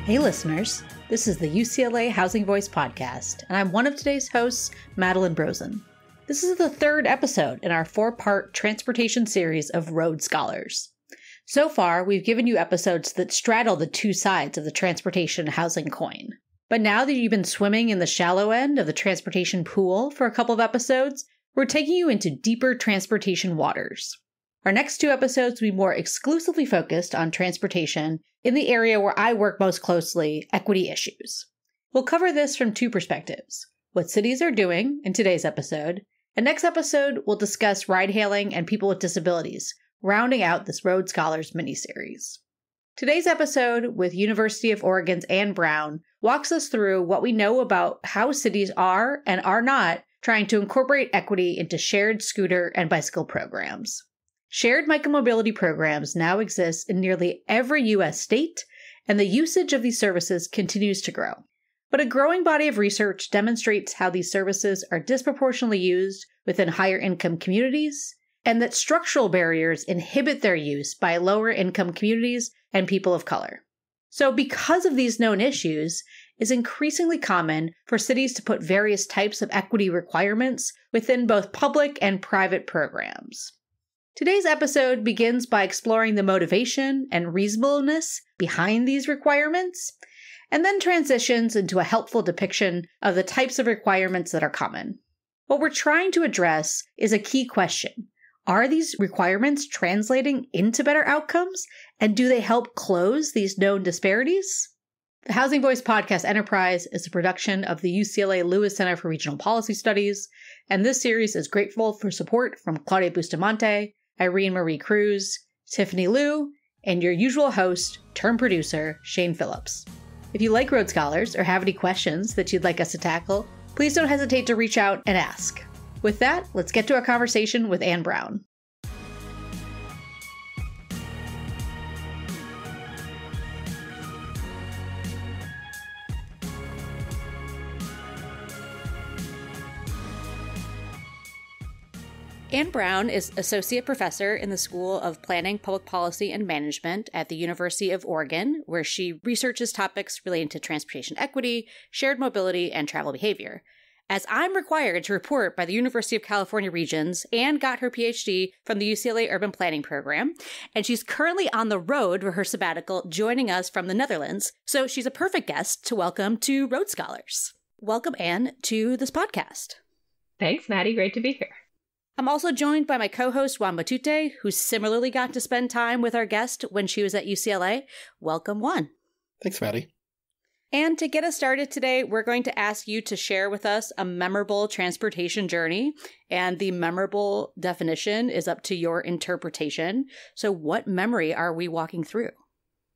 Hey listeners, this is the UCLA Housing Voice podcast, and I'm one of today's hosts, Madeline Brosen. This is the third episode in our four-part transportation series of Road Scholars. So far, we've given you episodes that straddle the two sides of the transportation housing coin. But now that you've been swimming in the shallow end of the transportation pool for a couple of episodes, we're taking you into deeper transportation waters. Our next two episodes will be more exclusively focused on transportation in the area where I work most closely, equity issues. We'll cover this from two perspectives: what cities are doing in today's episode, and next episode we'll discuss ride-hailing and people with disabilities, rounding out this Road Scholars miniseries. Today's episode with University of Oregon's Anne Brown walks us through what we know about how cities are and are not trying to incorporate equity into shared scooter and bicycle programs. Shared micromobility programs now exist in nearly every U.S. state, and the usage of these services continues to grow. But a growing body of research demonstrates how these services are disproportionately used within higher income communities, and that structural barriers inhibit their use by lower income communities and people of color. So because of these known issues, it's increasingly common for cities to put various types of equity requirements within both public and private programs. Today's episode begins by exploring the motivation and reasonableness behind these requirements, and then transitions into a helpful depiction of the types of requirements that are common. What we're trying to address is a key question. Are these requirements translating into better outcomes, and do they help close these known disparities? The Housing Voice Podcast Enterprise is a production of the UCLA Lewis Center for Regional Policy Studies, and this series is grateful for support from Claudia Bustamante, Irene Marie Cruz, Tiffany Liu, and your usual host, turned producer, Shane Phillips. If you like Road Scholars or have any questions that you'd like us to tackle, please don't hesitate to reach out and ask. With that, let's get to our conversation with Anne Brown. Anne Brown is Associate Professor in the School of Planning, Public Policy, and Management at the University of Oregon, where she researches topics relating to transportation equity, shared mobility, and travel behavior. As I'm required to report by the University of California Regions, Anne got her PhD from the UCLA Urban Planning Program, and she's currently on the road for her sabbatical, joining us from the Netherlands, so she's a perfect guest to welcome to Road Scholars. Welcome, Anne, to this podcast. Thanks, Maddie. Great to be here. I'm also joined by my co-host, Juan Matute, who similarly got to spend time with our guest when she was at UCLA. Welcome, Juan. Thanks, Maddie. And to get us started today, we're going to ask you to share with us a memorable transportation journey. And the memorable definition is up to your interpretation. So what memory are we walking through?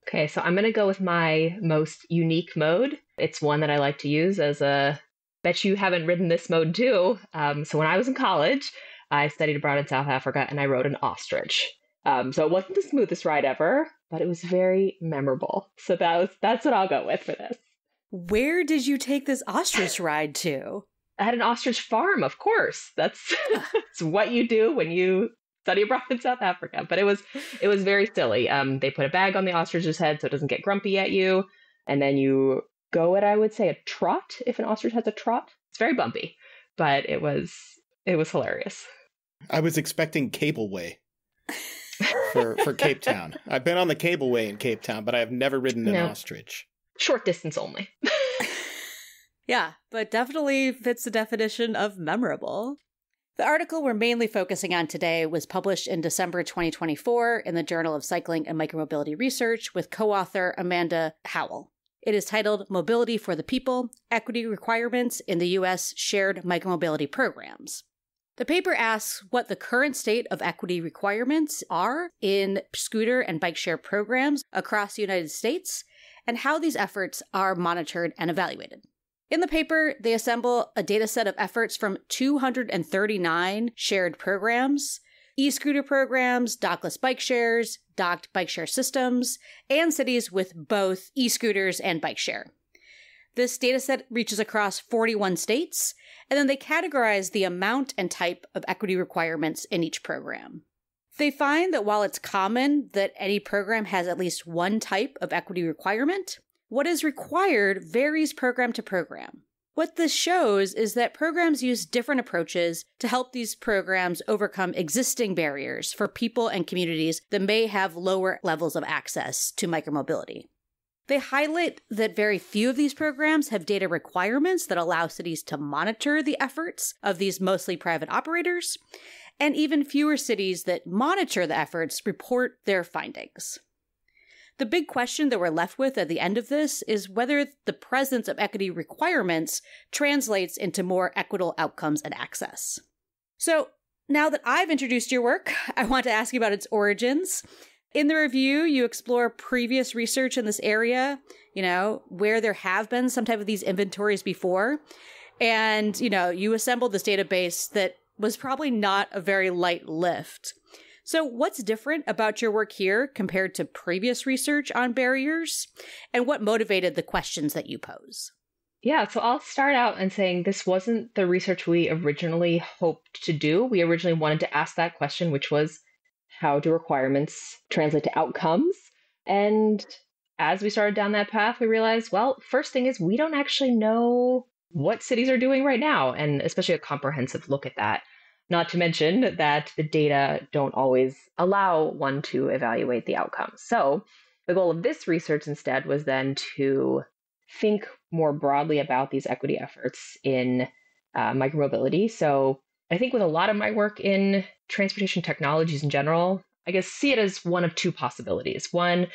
Okay, so I'm going to go with my most unique mode. It's one that I like to use as a, bet you haven't ridden this mode too. So when I was in college, I studied abroad in South Africa, and I rode an ostrich. So it wasn't the smoothest ride ever, but it was very memorable. So that's what I'll go with for this. Where did you take this ostrich ride to? I had an ostrich farm, of course. That's it's what you do when you study abroad in South Africa. But it was very silly. They put a bag on the ostrich's head so it doesn't get grumpy at you, and then you go at, I would say, a trot. If an ostrich has a trot, it's very bumpy, but it was hilarious. I was expecting cableway for Cape Town. I've been on the cableway in Cape Town, but I have never ridden an ostrich. Short distance only. Yeah, but definitely fits the definition of memorable. The article we're mainly focusing on today was published in December 2024 in the Journal of Cycling and Micromobility Research with co-author Amanda Howell. It is titled Mobility for the People, Equity Requirements in the U.S. Shared Micromobility Programs. The paper asks what the current state of equity requirements are in scooter and bike share programs across the United States, and how these efforts are monitored and evaluated. In the paper, they assemble a data set of efforts from 239 shared programs, e-scooter programs, dockless bike shares, docked bike share systems, and cities with both e-scooters and bike share. This dataset reaches across 41 states, and then they categorize the amount and type of equity requirements in each program. They find that while it's common that any program has at least one type of equity requirement, what is required varies program to program. What this shows is that programs use different approaches to help these programs overcome existing barriers for people and communities that may have lower levels of access to micromobility. They highlight that very few of these programs have data requirements that allow cities to monitor the efforts of these mostly private operators, and even fewer cities that monitor the efforts report their findings. The big question that we're left with at the end of this is whether the presence of equity requirements translates into more equitable outcomes and access. So now that I've introduced your work, I want to ask you about its origins. In the review, you explore previous research in this area, where there have been some type of these inventories before. And, you assembled this database that was probably not a very light lift. So what's different about your work here compared to previous research on barriers? And what motivated the questions that you pose? Yeah, so I'll start out in saying this wasn't the research we originally hoped to do. We originally wanted to ask that question, which was, how do requirements translate to outcomes? And as we started down that path, we realized, well, first thing is we don't actually know what cities are doing right now, and especially a comprehensive look at that. Not to mention that the data don't always allow one to evaluate the outcomes. So the goal of this research instead was then to think more broadly about these equity efforts in micromobility. So I think with a lot of my work in transportation technologies in general, I guess see it as one of two possibilities. One,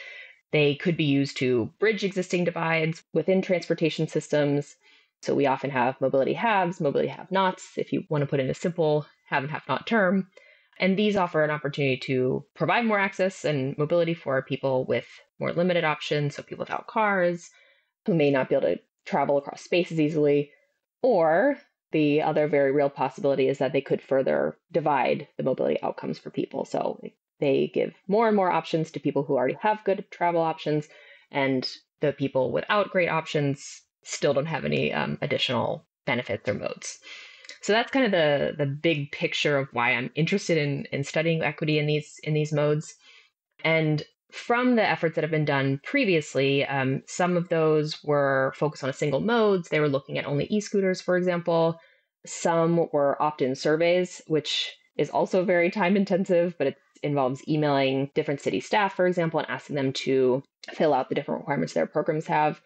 they could be used to bridge existing divides within transportation systems. So we often have mobility haves, mobility have-nots, if you want to put in a simple have and have-not term. And these offer an opportunity to provide more access and mobility for people with more limited options, so people without cars, who may not be able to travel across spaces easily. Or the other very real possibility is that they could further divide the mobility outcomes for people. So they give more and more options to people who already have good travel options, and the people without great options still don't have any additional benefits or modes. So that's kind of the big picture of why I'm interested in studying equity in these modes. And from the efforts that have been done previously, some of those were focused on a single modes. They were looking at only e-scooters, for example. Some were opt-in surveys, which is also very time intensive, but it involves emailing different city staff, for example, and asking them to fill out the different requirements their programs have.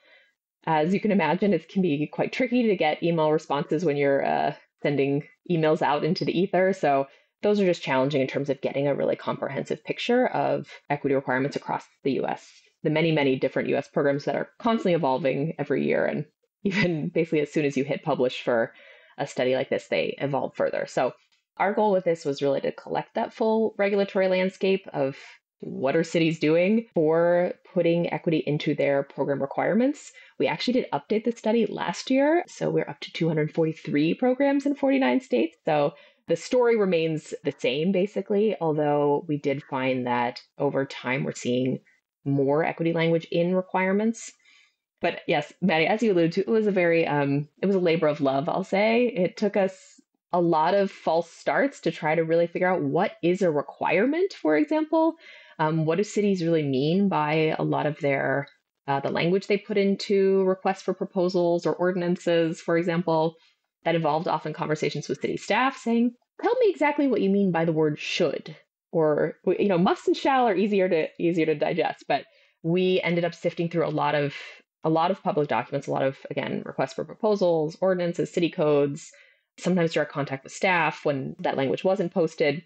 As you can imagine, it can be quite tricky to get email responses when you're sending emails out into the ether. So those are just challenging in terms of getting a really comprehensive picture of equity requirements across the US, the many, many different US programs that are constantly evolving every year. And even basically as soon as you hit publish for a study like this, they evolve further. So our goal with this was really to collect that full regulatory landscape of what are cities doing for putting equity into their program requirements. We actually did update the study last year, so we're up to 243 programs in 49 states. So the story remains the same, basically, although we did find that over time we're seeing more equity language in requirements. But yes, Maddie, as you alluded to, it was a labor of love, I'll say. It took us a lot of false starts to try to really figure out what is a requirement, for example. What do cities really mean by a lot of their the language they put into requests for proposals or ordinances, for example? That involved often conversations with city staff saying, tell me exactly what you mean by the word should, or, must and shall are easier to digest. But we ended up sifting through a lot of public documents, a lot of, again, requests for proposals, ordinances, city codes, sometimes direct contact with staff when that language wasn't posted,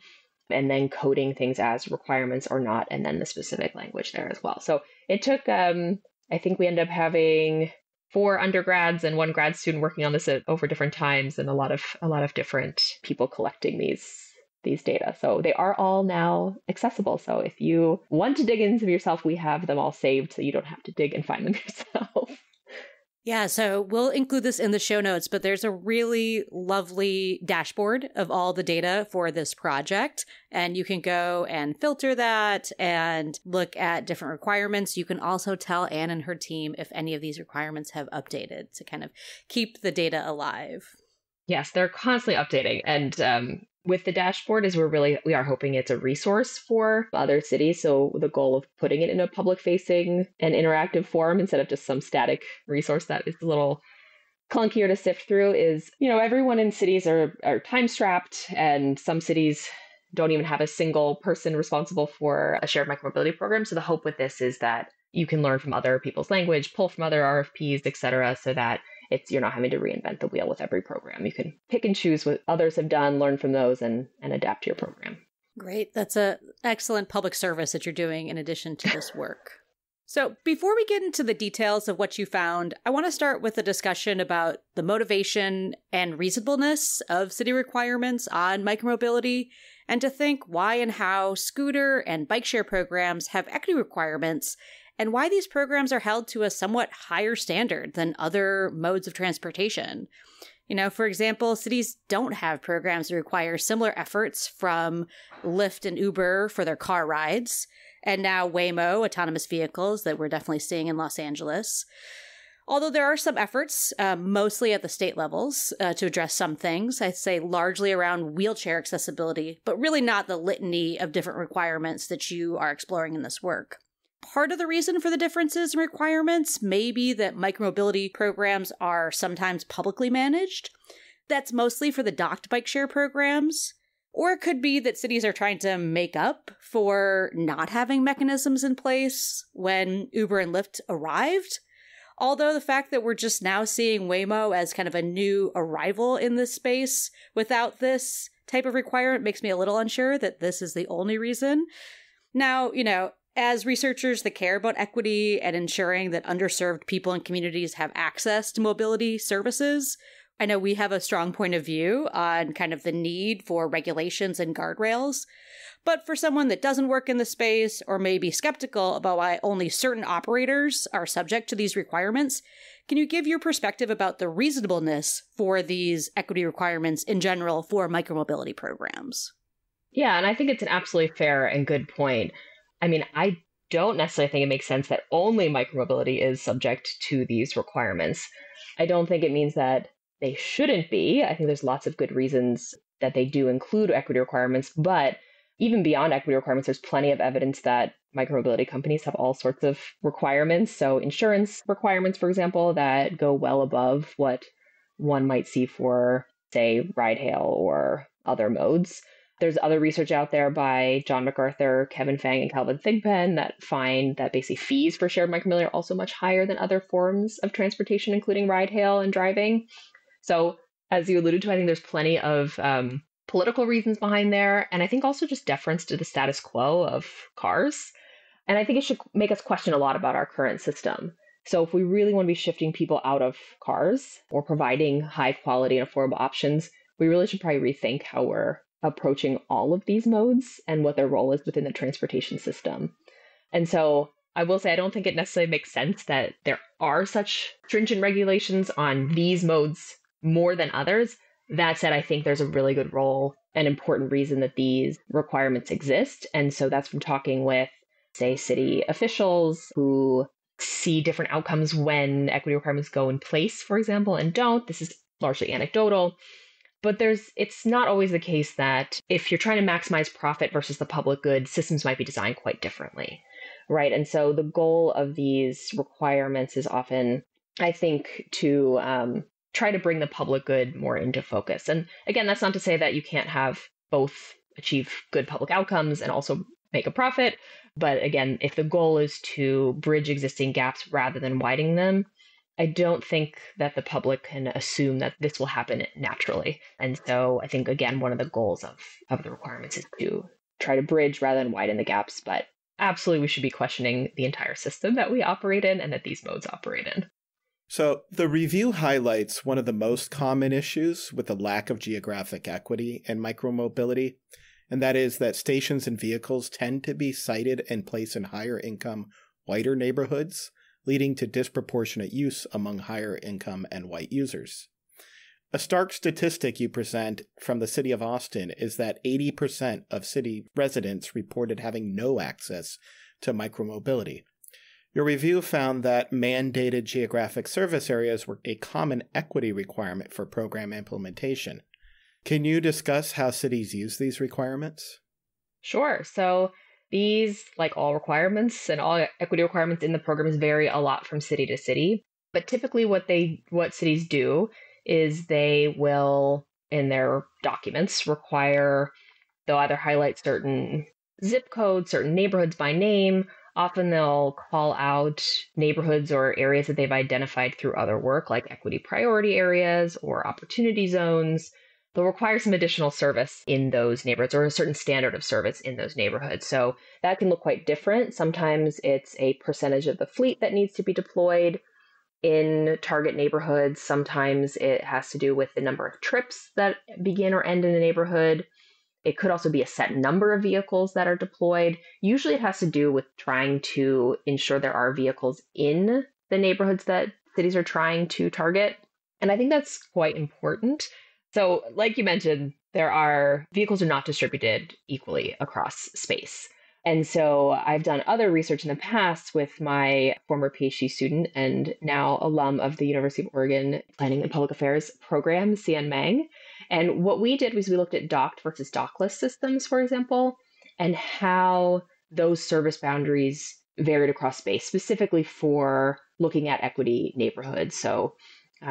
and then coding things as requirements or not, and then the specific language there as well. So it took, I think we ended up having 4 undergrads and 1 grad student working on this over different times, and a lot of different people collecting these data. So they are all now accessible. So if you want to dig into them yourself, we have them all saved so you don't have to dig and find them yourself. Yeah, so we'll include this in the show notes, but there's a really lovely dashboard of all the data for this project, and you can go and filter that and look at different requirements. You can also tell Anne and her team if any of these requirements have updated to kind of keep the data alive. Yes, they're constantly updating. And with the dashboard is we are hoping it's a resource for other cities. So the goal of putting it in a public facing and interactive form instead of just some static resource that is a little clunkier to sift through is, everyone in cities are time strapped, and some cities don't even have a single person responsible for a shared micromobility program. So the hope with this is that you can learn from other people's language, pull from other RFPs, et cetera, so that you're not having to reinvent the wheel with every program. You can pick and choose what others have done, learn from those, and adapt to your program. Great. That's an excellent public service that you're doing in addition to this work. So before we get into the details of what you found, I want to start with a discussion about the motivation and reasonableness of city requirements on micromobility, and to think why and how scooter and bike share programs have equity requirements, and why these programs are held to a somewhat higher standard than other modes of transportation. For example, cities don't have programs that require similar efforts from Lyft and Uber for their car rides, and now Waymo, autonomous vehicles that we're definitely seeing in Los Angeles. Although there are some efforts, mostly at the state levels, to address some things, I'd say largely around wheelchair accessibility, but really not the litany of different requirements that you are exploring in this work. Part of the reason for the differences in requirements may be that micromobility programs are sometimes publicly managed. That's mostly for the docked bike share programs. Or it could be that cities are trying to make up for not having mechanisms in place when Uber and Lyft arrived. Although the fact that we're just now seeing Waymo as kind of a new arrival in this space without this type of requirement makes me a little unsure that this is the only reason. Now, as researchers that care about equity and ensuring that underserved people and communities have access to mobility services, I know we have a strong point of view on kind of the need for regulations and guardrails. But for someone that doesn't work in the space or may be skeptical about why only certain operators are subject to these requirements, can you give your perspective about the reasonableness for these equity requirements in general for micromobility programs? Yeah, and I think it's an absolutely fair and good point. I mean, I don't necessarily think it makes sense that only micromobility is subject to these requirements. I don't think it means that they shouldn't be. I think there's lots of good reasons that they do include equity requirements, but even beyond equity requirements, there's plenty of evidence that micromobility companies have all sorts of requirements. So insurance requirements, for example, that go well above what one might see for, say, ride hail or other modes. There's other research out there by John MacArthur, Kevin Fang, and Calvin Thigpen that find that basically fees for shared micromobility are also much higher than other forms of transportation, including ride hail and driving. So as you alluded to, I think there's plenty of political reasons behind there. And I think also just deference to the status quo of cars. And I think it should make us question a lot about our current system. So if we really want to be shifting people out of cars or providing high quality and affordable options, we really should probably rethink how we're approaching all of these modes and what their role is within the transportation system. And so I will say I don't think it necessarily makes sense that there are such stringent regulations on these modes more than others. That said, I think there's a really good role and important reason that these requirements exist. And so that's from talking with, say, city officials who see different outcomes when equity requirements go in place, for example, and don't. This is largely anecdotal. But it's not always the case that if you're trying to maximize profit versus the public good, systems might be designed quite differently, right? And so the goal of these requirements is often, I think, to try to bring the public good more into focus. And again, that's not to say that you can't have both achieve good public outcomes and also make a profit. But again, if the goal is to bridge existing gaps rather than widening them, I don't think that the public can assume that this will happen naturally. And so I think, again, one of the goals of the requirements is to try to bridge rather than widen the gaps. But absolutely, we should be questioning the entire system that we operate in and that these modes operate in. So the review highlights one of the most common issues with the lack of geographic equity in micromobility, and that is that stations and vehicles tend to be sited and placed in higher income, whiter neighborhoods, leading to disproportionate use among higher income and white users. A stark statistic you present from the city of Austin is that 80% of city residents reported having no access to micromobility. Your review found that mandated geographic service areas were a common equity requirement for program implementation. Can you discuss how cities use these requirements? Sure. So these, like all requirements and all equity requirements in the programs, vary a lot from city to city. But typically what cities do is they will, in their documents, they'll either highlight certain zip codes, certain neighborhoods by name. Often they'll call out neighborhoods or areas that they've identified through other work, like equity priority areas or opportunity zones. They'll require some additional service in those neighborhoods or a certain standard of service in those neighborhoods. So that can look quite different. Sometimes it's a percentage of the fleet that needs to be deployed in target neighborhoods. Sometimes it has to do with the number of trips that begin or end in a neighborhood. It could also be a set number of vehicles that are deployed. Usually it has to do with trying to ensure there are vehicles in the neighborhoods that cities are trying to target. And I think that's quite important. So, like you mentioned, vehicles are not distributed equally across space. And so I've done other research in the past with my former PhD student and now alum of the University of Oregon Planning and Public Affairs program, Cian Meng. And what we did was we looked at docked versus dockless systems, for example, and how those service boundaries varied across space, specifically for looking at equity neighborhoods. So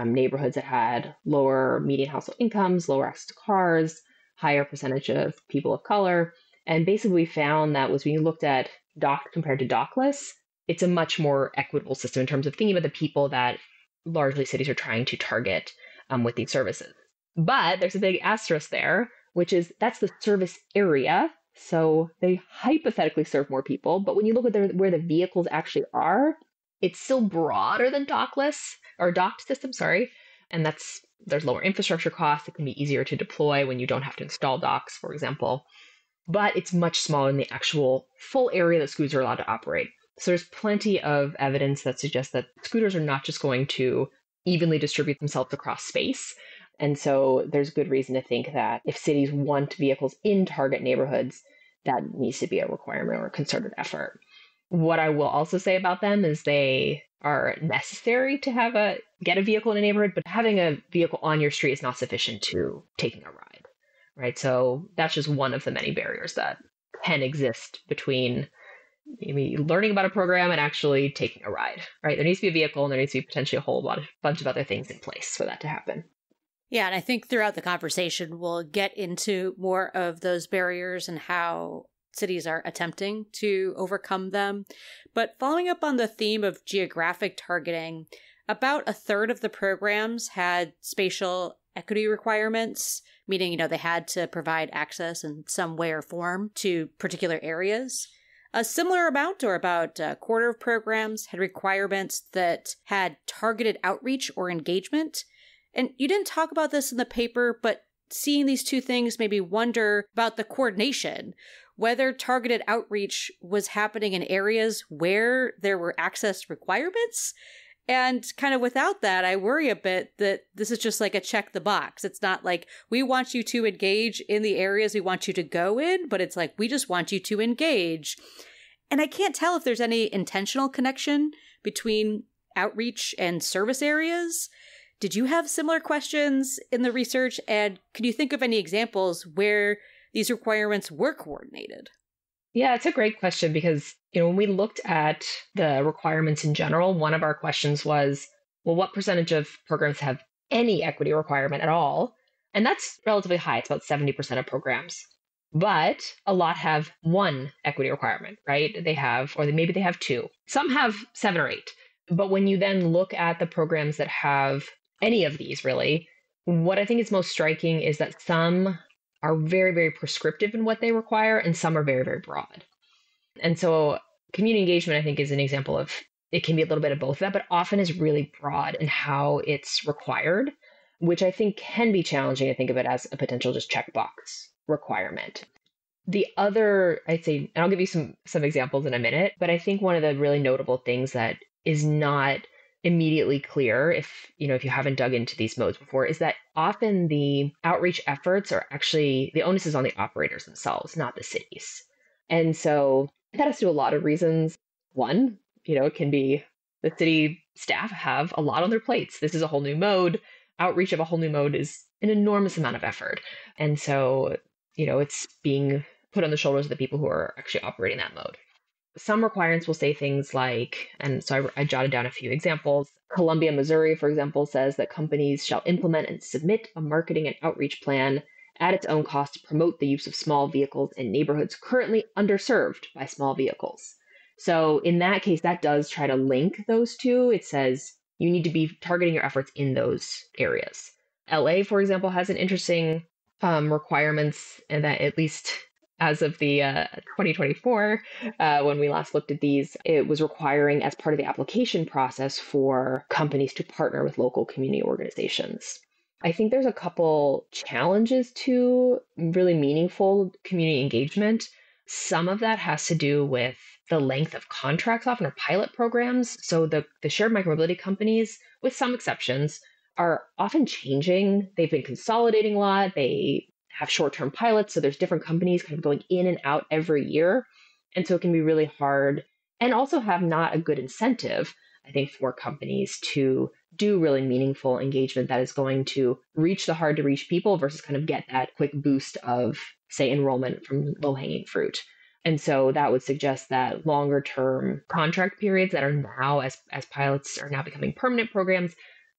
neighborhoods that had lower median household incomes, lower access to cars, higher percentage of people of color. And basically we found that was when you looked at docked compared to dockless, it's a much more equitable system in terms of thinking about the people that largely cities are trying to target with these services. But there's a big asterisk there, which is that's the service area. So they hypothetically serve more people. But when you look at where the vehicles actually are, it's still broader than dockless or docked system, sorry. And there's lower infrastructure costs. It can be easier to deploy when you don't have to install docks, for example. But it's much smaller than the actual full area that scooters are allowed to operate. So there's plenty of evidence that suggests that scooters are not just going to evenly distribute themselves across space. And so there's good reason to think that if cities want vehicles in target neighborhoods, that needs to be a requirement or a concerted effort. What I will also say about them is they are necessary to get a vehicle in a neighborhood, but having a vehicle on your street is not sufficient to taking a ride, right? So that's just one of the many barriers that can exist between maybe learning about a program and actually taking a ride, right? There needs to be a vehicle and there needs to be potentially a bunch of other things in place for that to happen. Yeah, and I think throughout the conversation, we'll get into more of those barriers and how cities are attempting to overcome them. But following up on the theme of geographic targeting, about a third of the programs had spatial equity requirements, meaning, they had to provide access in some way or form to particular areas. A similar amount, or about a quarter of programs, had requirements that had targeted outreach or engagement. And you didn't talk about this in the paper, but seeing these two things made me wonder about the coordination, whether targeted outreach was happening in areas where there were access requirements. And kind of without that, I worry a bit that this is just like a check the box. It's not like we want you to engage in the areas we want you to go in, but it's like we just want you to engage. And I can't tell if there's any intentional connection between outreach and service areas. Did you have similar questions in the research? And can you think of any examples where these requirements were coordinated? Yeah, it's a great question because, when we looked at the requirements in general, one of our questions was, well, what percentage of programs have any equity requirement at all? And that's relatively high. It's about 70% of programs. But a lot have one equity requirement, right? Maybe they have two. Some have 7 or 8. But when you then look at the programs that have any of these, really, what I think is most striking is that some are very, very prescriptive in what they require, and some are very, very broad. And so community engagement, I think, is an example of, it can be a little bit of both of that, but often is really broad in how it's required, which I think can be challenging to think of it as a potential just checkbox requirement. The other, I'd say, and I'll give you some examples in a minute, but I think one of the really notable things that is not immediately clear if you haven't dug into these modes before is that often the outreach efforts are actually, the onus is on the operators themselves, not the cities. And so that has to do a lot of reasons. One, it can be the city staff have a lot on their plates. This is a whole new mode. outreach of a whole new mode is an enormous amount of effort. And so, it's being put on the shoulders of the people who are actually operating that mode. Some requirements will say things like, and so I jotted down a few examples. Columbia, Missouri, for example, says that companies shall implement and submit a marketing and outreach plan at its own cost to promote the use of small vehicles in neighborhoods currently underserved by small vehicles. So in that case, that does try to link those two. It says you need to be targeting your efforts in those areas. LA, for example, has an interesting requirements, and that at least as of the 2024, when we last looked at these, it was requiring as part of the application process for companies to partner with local community organizations. I think there's a couple challenges to really meaningful community engagement. Some of that has to do with the length of contracts often or pilot programs. So the shared micromobility companies, with some exceptions, are often changing. They've been consolidating a lot. They have short-term pilots. So there's different companies kind of going in and out every year. And so it can be really hard and also have not a good incentive, I think, for companies to do really meaningful engagement that is going to reach the hard to reach people versus kind of get that quick boost of, say, enrollment from low-hanging fruit. And so that would suggest that longer term contract periods that are now, as pilots are now becoming permanent programs,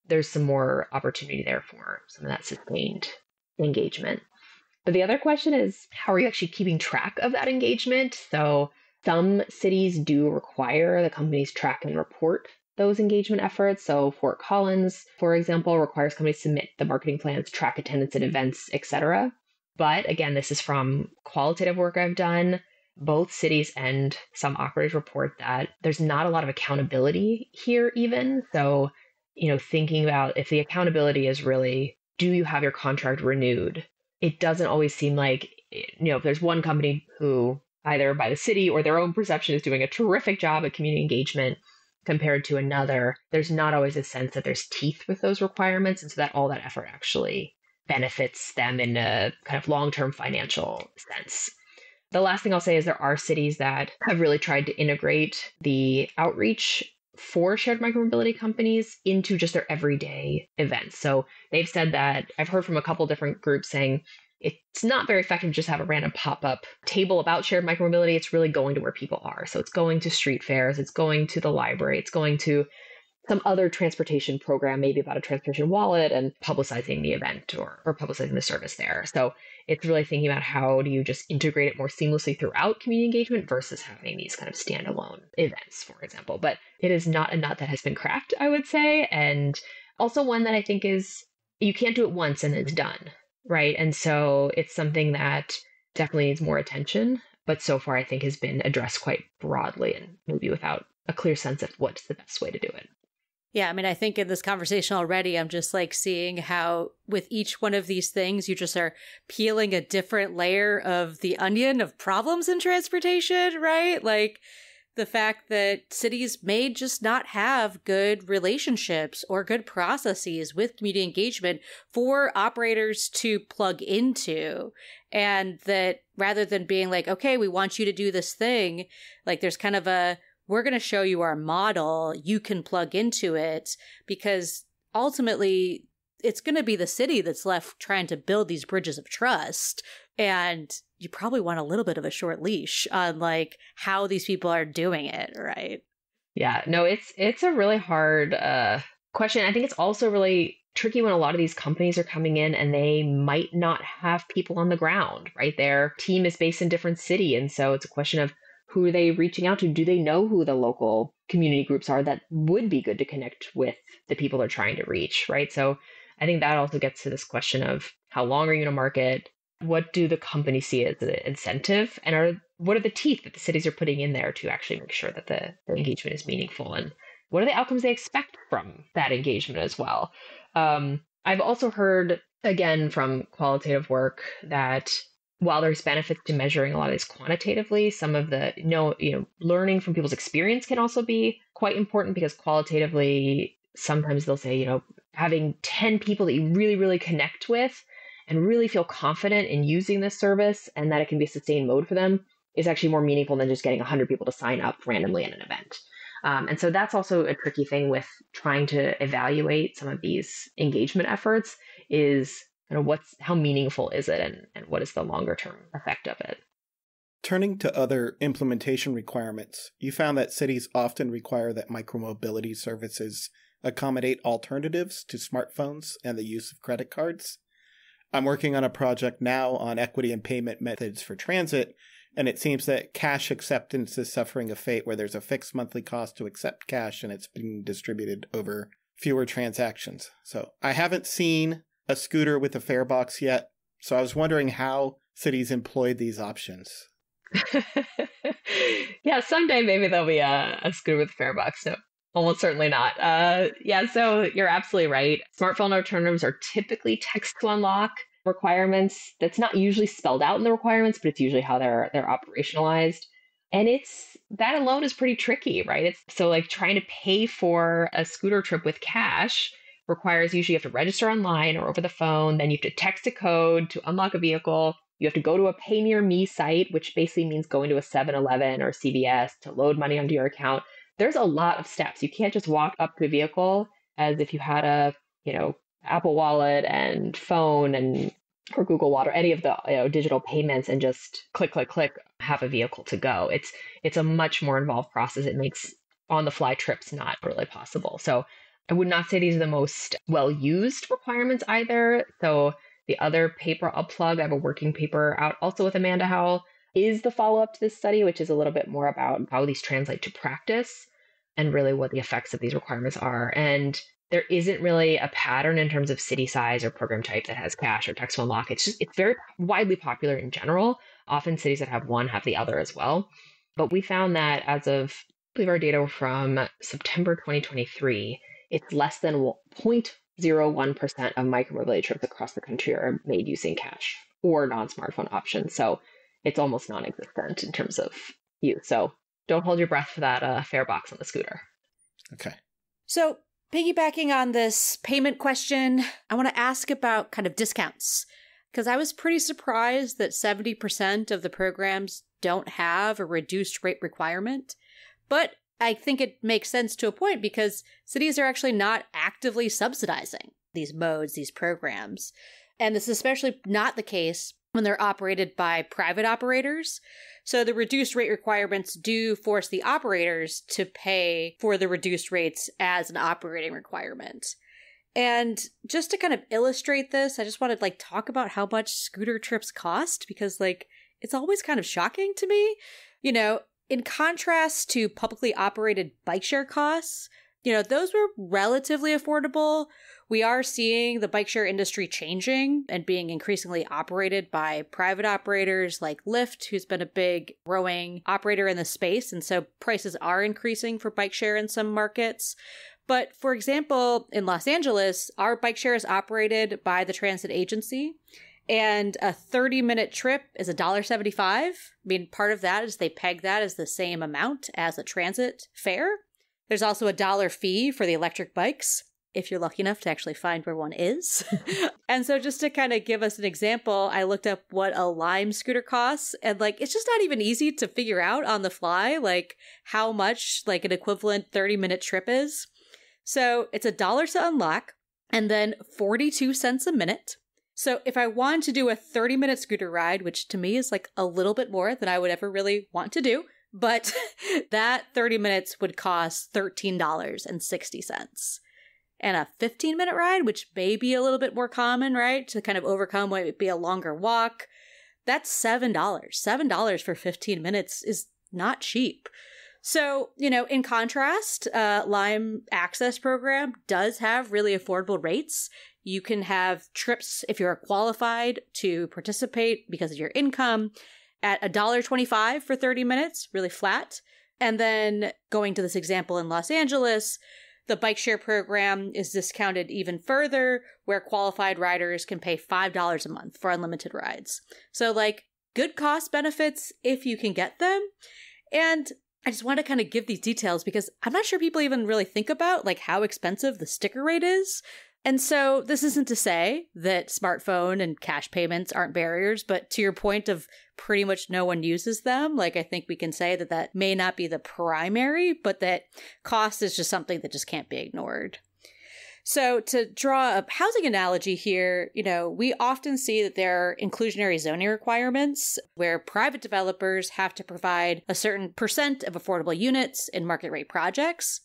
there's some more opportunity there for some of that sustained engagement. But the other question is, how are you actually keeping track of that engagement? So some cities do require the companies track and report those engagement efforts. So Fort Collins, for example, requires companies to submit the marketing plans, track attendance at events, etc. But again, this is from qualitative work I've done. Both cities and some operators report that there's not a lot of accountability here even. So, thinking about if the accountability is really, do you have your contract renewed? It doesn't always seem like, if there's one company who either by the city or their own perception is doing a terrific job at community engagement compared to another, there's not always a sense that there's teeth with those requirements. And so that all that effort actually benefits them in a kind of long-term financial sense. The last thing I'll say is there are cities that have really tried to integrate the outreach for shared micromobility companies into just their everyday events. So they've said that, I've heard from a couple different groups saying it's not very effective to just have a random pop-up table about shared micromobility. It's really going to where people are. So it's going to street fairs, it's going to the library, it's going to some other transportation program, maybe about a transportation wallet, and publicizing the event or publicizing the service there. So it's really thinking about how do you just integrate it more seamlessly throughout community engagement versus having these kind of standalone events, for example. But it is not a nut that has been cracked, I would say. And also one that I think is, you can't do it once and it's done, right? And so it's something that definitely needs more attention, but so far I think has been addressed quite broadly and maybe without a clear sense of what's the best way to do it. Yeah, I mean, I think in this conversation already, I'm just like seeing how with each one of these things, you just are peeling a different layer of the onion of problems in transportation, right? Like the fact that cities may just not have good relationships or good processes with community engagement for operators to plug into. And that rather than being like, okay, we want you to do this thing, like there's kind of a, we're going to show you our model, you can plug into it, because ultimately it's going to be the city that's left trying to build these bridges of trust. And you probably want a little bit of a short leash on like how these people are doing it, right? Yeah, no, it's a really hard question. I think it's also really tricky when a lot of these companies are coming in and they might not have people on the ground, right? Their team is based in a different city. And so it's a question of, who are they reaching out to? Do they know who the local community groups are that would be good to connect with the people they're trying to reach, right? So I think that also gets to this question of how long are you in a market? What do the companies see as the incentive? And what are the teeth that the cities are putting in there to actually make sure that the engagement is meaningful? And what are the outcomes they expect from that engagement as well? I've also heard, again, from qualitative work that while there's benefits to measuring a lot of this quantitatively, some of the learning from people's experience can also be quite important, because qualitatively, sometimes they'll say, having 10 people that you really, really connect with and really feel confident in using this service and that it can be a sustained mode for them is actually more meaningful than just getting 100 people to sign up randomly at an event. And so that's also a tricky thing with trying to evaluate some of these engagement efforts is how meaningful is it and what is the longer term effect of it? Turning to other implementation requirements, you found that cities often require that micromobility services accommodate alternatives to smartphones and the use of credit cards. I'm working on a project now on equity and payment methods for transit, and it seems that cash acceptance is suffering a fate where there's a fixed monthly cost to accept cash and it's being distributed over fewer transactions. So I haven't seen a scooter with a fare box yet, so I was wondering how cities employed these options. Yeah, someday maybe there'll be a scooter with a fare box. No, almost certainly not. So you're absolutely right. Smartphone alternatives are typically text to unlock requirements. That's not usually spelled out in the requirements, but it's usually how they're operationalized. And that alone is pretty tricky, right? It's so like trying to pay for a scooter trip with cash requires usually you have to register online or over the phone, then you have to text a code to unlock a vehicle. You have to go to a Pay Near Me site, which basically means going to a 7-Eleven or CVS to load money onto your account. There's a lot of steps. You can't just walk up to a vehicle as if you had a, Apple Wallet and phone or Google Wallet or any of the digital payments and just click, have a vehicle to go. It's a much more involved process. It makes on-the-fly trips not really possible. So I would not say these are the most well-used requirements either. So the other paper I'll plug, I have a working paper out also with Amanda Howell, is the follow-up to this study, which is a little bit more about how these translate to practice and really what the effects of these requirements are. And there isn't really a pattern in terms of city size or program type that has cash or text to unlock. It's very widely popular in general. Often cities that have one have the other as well. But we found that as of, I believe our data from September 2023, it's less than 0.01% of micromobility trips across the country are made using cash or non-smartphone options. So it's almost non-existent in terms of use. So don't hold your breath for that fare box on the scooter. Okay. So piggybacking on this payment question, I want to ask about kind of discounts, because I was pretty surprised that 70% of the programs don't have a reduced rate requirement. But I think it makes sense to a point because cities are actually not actively subsidizing these modes, these programs. And this is especially not the case when they're operated by private operators. So the reduced rate requirements do force the operators to pay for the reduced rates as an operating requirement. And just to kind of illustrate this, I just want to talk about how much scooter trips cost, because it's always kind of shocking to me. In contrast to publicly operated bike share costs, those were relatively affordable. We are seeing the bike share industry changing and being increasingly operated by private operators like Lyft, who's been a big growing operator in the space. And so prices are increasing for bike share in some markets. But for example, in Los Angeles, our bike share is operated by the transit agency. And a 30-minute trip is $1.75. I mean, part of that is they peg that as the same amount as a transit fare. There's also a $1 fee for the electric bikes, if you're lucky enough to actually find where one is. And so just to kind of give us an example, I looked up what a Lime scooter costs, and it's just not even easy to figure out on the fly, how much an equivalent 30-minute trip is. So it's $1 to unlock, and then 42 cents a minute. So if I wanted to do a 30-minute scooter ride, which to me is a little bit more than I would ever really want to do, but that 30 minutes would cost $13.60. And a 15-minute ride, which may be a little bit more common, right, to kind of overcome what would be a longer walk, that's $7. $7 for 15 minutes is not cheap. So, in contrast, Lime Access program does have really affordable rates. You can have trips, if you're qualified to participate because of your income, at $1.25 for 30 minutes, really flat. And then going to this example in Los Angeles, the bike share program is discounted even further, where qualified riders can pay $5 a month for unlimited rides. So good cost benefits if you can get them. And I just want to kind of give these details because I'm not sure people even really think about how expensive the sticker rate is. And so this isn't to say that smartphone and cash payments aren't barriers, but to your point of pretty much no one uses them, like I think we can say that that may not be the primary, but that cost is just something that just can't be ignored. So to draw a housing analogy here, we often see that there are inclusionary zoning requirements where private developers have to provide a certain percent of affordable units in market rate projects.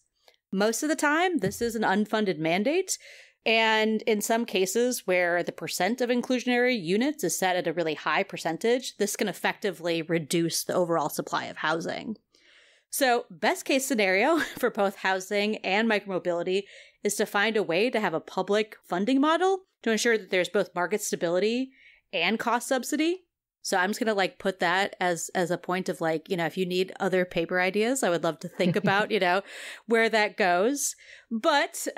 Most of the time, this is an unfunded mandate. And in some cases where the percent of inclusionary units is set at a really high percentage, this can effectively reduce the overall supply of housing. So best case scenario for both housing and micromobility is to find a way to have a public funding model to ensure that there's both market stability and cost subsidy. So I'm just going to put that as a point of if you need other paper ideas, I would love to think about, where that goes. But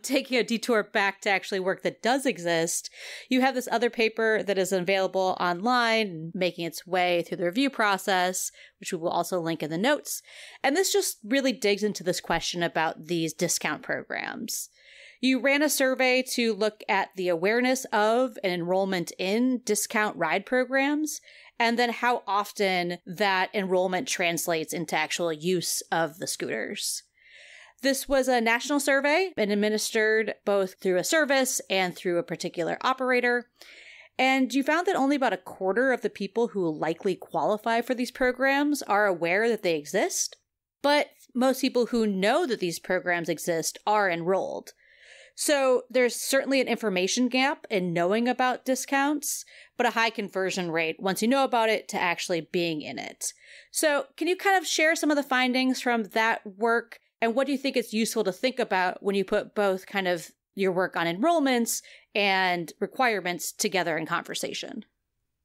taking a detour back to actually work that does exist, you have this other paper that is available online, making its way through the review process, which we will also link in the notes. And this just really digs into this question about these discount programs. You ran a survey to look at the awareness of and enrollment in discount ride programs, and then how often that enrollment translates into actual use of the scooters. This was a national survey and administered both through a service and through a particular operator. And you found that only about a quarter of the people who likely qualify for these programs are aware that they exist. But most people who know that these programs exist are enrolled. So there's certainly an information gap in knowing about discounts, but a high conversion rate once you know about it to actually being in it. So can you kind of share some of the findings from that work, and what do you think is useful to think about when you put both kind of your work on enrollments and requirements together in conversation?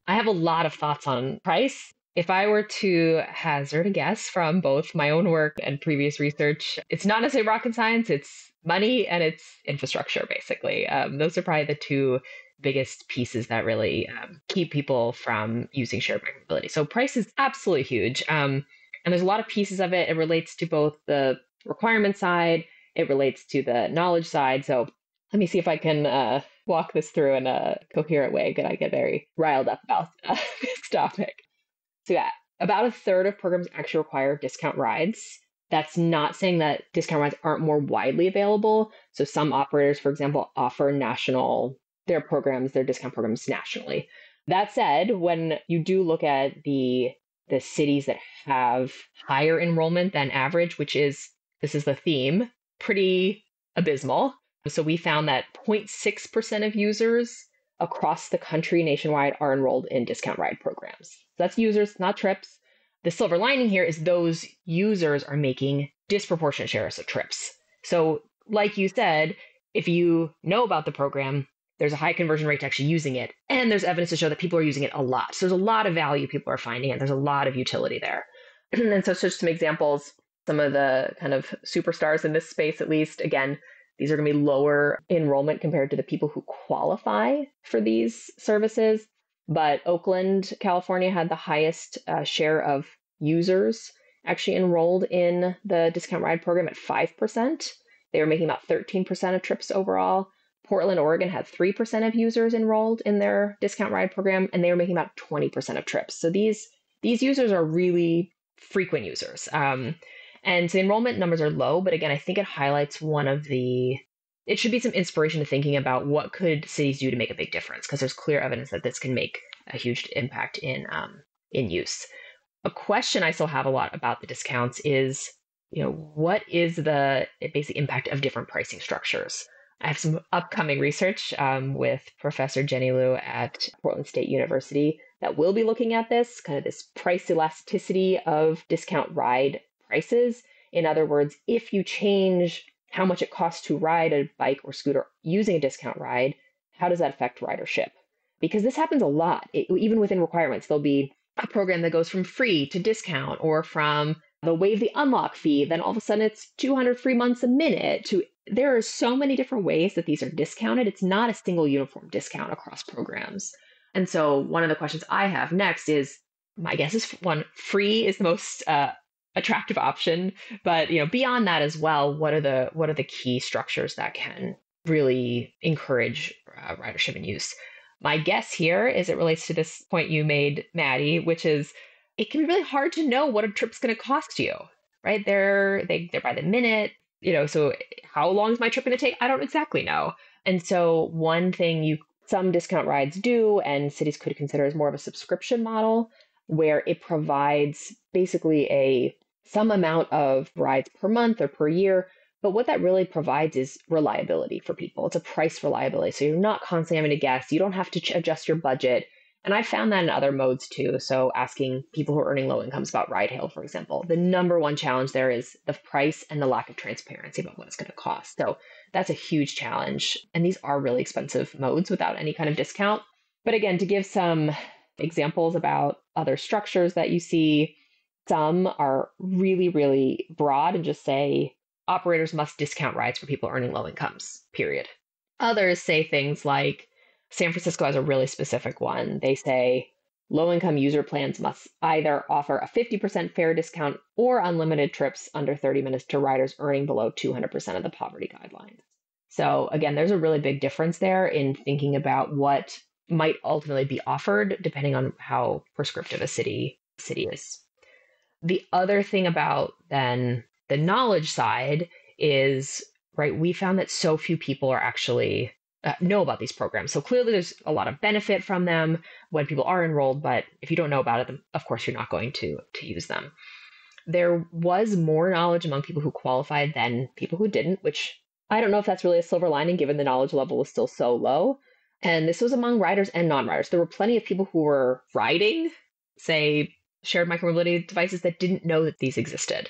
I have a lot of thoughts on price. If I were to hazard a guess from both my own work and previous research, it's not necessarily rocket science, it's money and it's infrastructure, basically. Those are probably the two biggest pieces that really keep people from using shared micromobility. So price is absolutely huge. And there's a lot of pieces of it. It relates to both the requirement side, it relates to the knowledge side. So let me see if I can walk this through in a coherent way, because I get very riled up about this topic. So yeah, about a third of programs actually require discount rides. That's not saying that discount rides aren't more widely available. So some operators, for example, offer their discount programs nationally. That said, when you do look at the cities that have higher enrollment than average, this is the theme, pretty abysmal. So we found that 0.6% of users across the country nationwide are enrolled in discount ride programs. So that's users, not trips. The silver lining here is those users are making disproportionate shares of trips. So like you said, if you know about the program, there's a high conversion rate to actually using it. And there's evidence to show that people are using it a lot. So there's a lot of value people are finding it. There's a lot of utility there. And so just some examples, some of the kind of superstars in this space, at least, again, these are going to be lower enrollment compared to the people who qualify for these services. But Oakland, California had the highest share of users actually enrolled in the discount ride program at 5%. They were making about 13% of trips overall. Portland, Oregon had 3% of users enrolled in their discount ride program, and they were making about 20% of trips. So these users are really frequent users. And the enrollment numbers are low, but again, I think it highlights it should be some inspiration to thinking about what could cities do to make a big difference, because there's clear evidence that this can make a huge impact in use. A question I still have a lot about the discounts is, what is the basic impact of different pricing structures? I have some upcoming research with Professor Jenny Liu at Portland State University that will be looking at this, kind of this price elasticity of discount ride prices. In other words, if you change how much it costs to ride a bike or scooter using a discount ride, how does that affect ridership? Because this happens a lot. Even within requirements, there'll be a program that goes from free to discount, or from they'll waive the unlock fee, then all of a sudden it's 200 free months a minute. There are so many different ways that these are discounted. It's not a single uniform discount across programs. And so one of the questions I have next is, my guess is one, free is the most attractive option, but beyond that as well, what are the key structures that can really encourage ridership and use. My guess here is it relates to this point you made, Maddie, which is it can be really hard to know what a trip's going to cost you, right? They're by the minute, so how long is my trip going to take? I don't exactly know. And so one thing some discount rides do, and cities could consider as more of a subscription model, where it provides basically some amount of rides per month or per year. But what that really provides is reliability for people. It's a price reliability. So you're not constantly having to guess. You don't have to adjust your budget. And I found that in other modes too. So asking people who are earning low incomes about ride hail, for example, the number one challenge there is the price and the lack of transparency about what it's going to cost. So that's a huge challenge. And these are really expensive modes without any kind of discount. But again, to give some examples about other structures that you see, some are really, really broad and just say operators must discount rides for people earning low incomes, period. Others say things like, San Francisco has a really specific one. They say low-income user plans must either offer a 50% fare discount or unlimited trips under 30 minutes to riders earning below 200% of the poverty guidelines. So again, there's a really big difference there in thinking about what might ultimately be offered depending on how prescriptive a city is. The other thing about then the knowledge side is, right, we found that so few people are actually know about these programs. So clearly there's a lot of benefit from them when people are enrolled, but if you don't know about it, then of course you're not going to use them. There was more knowledge among people who qualified than people who didn't, which I don't know if that's really a silver lining given the knowledge level is still so low. And this was among riders and non-riders. There were plenty of people who were riding, say, shared micromobility devices that didn't know that these existed,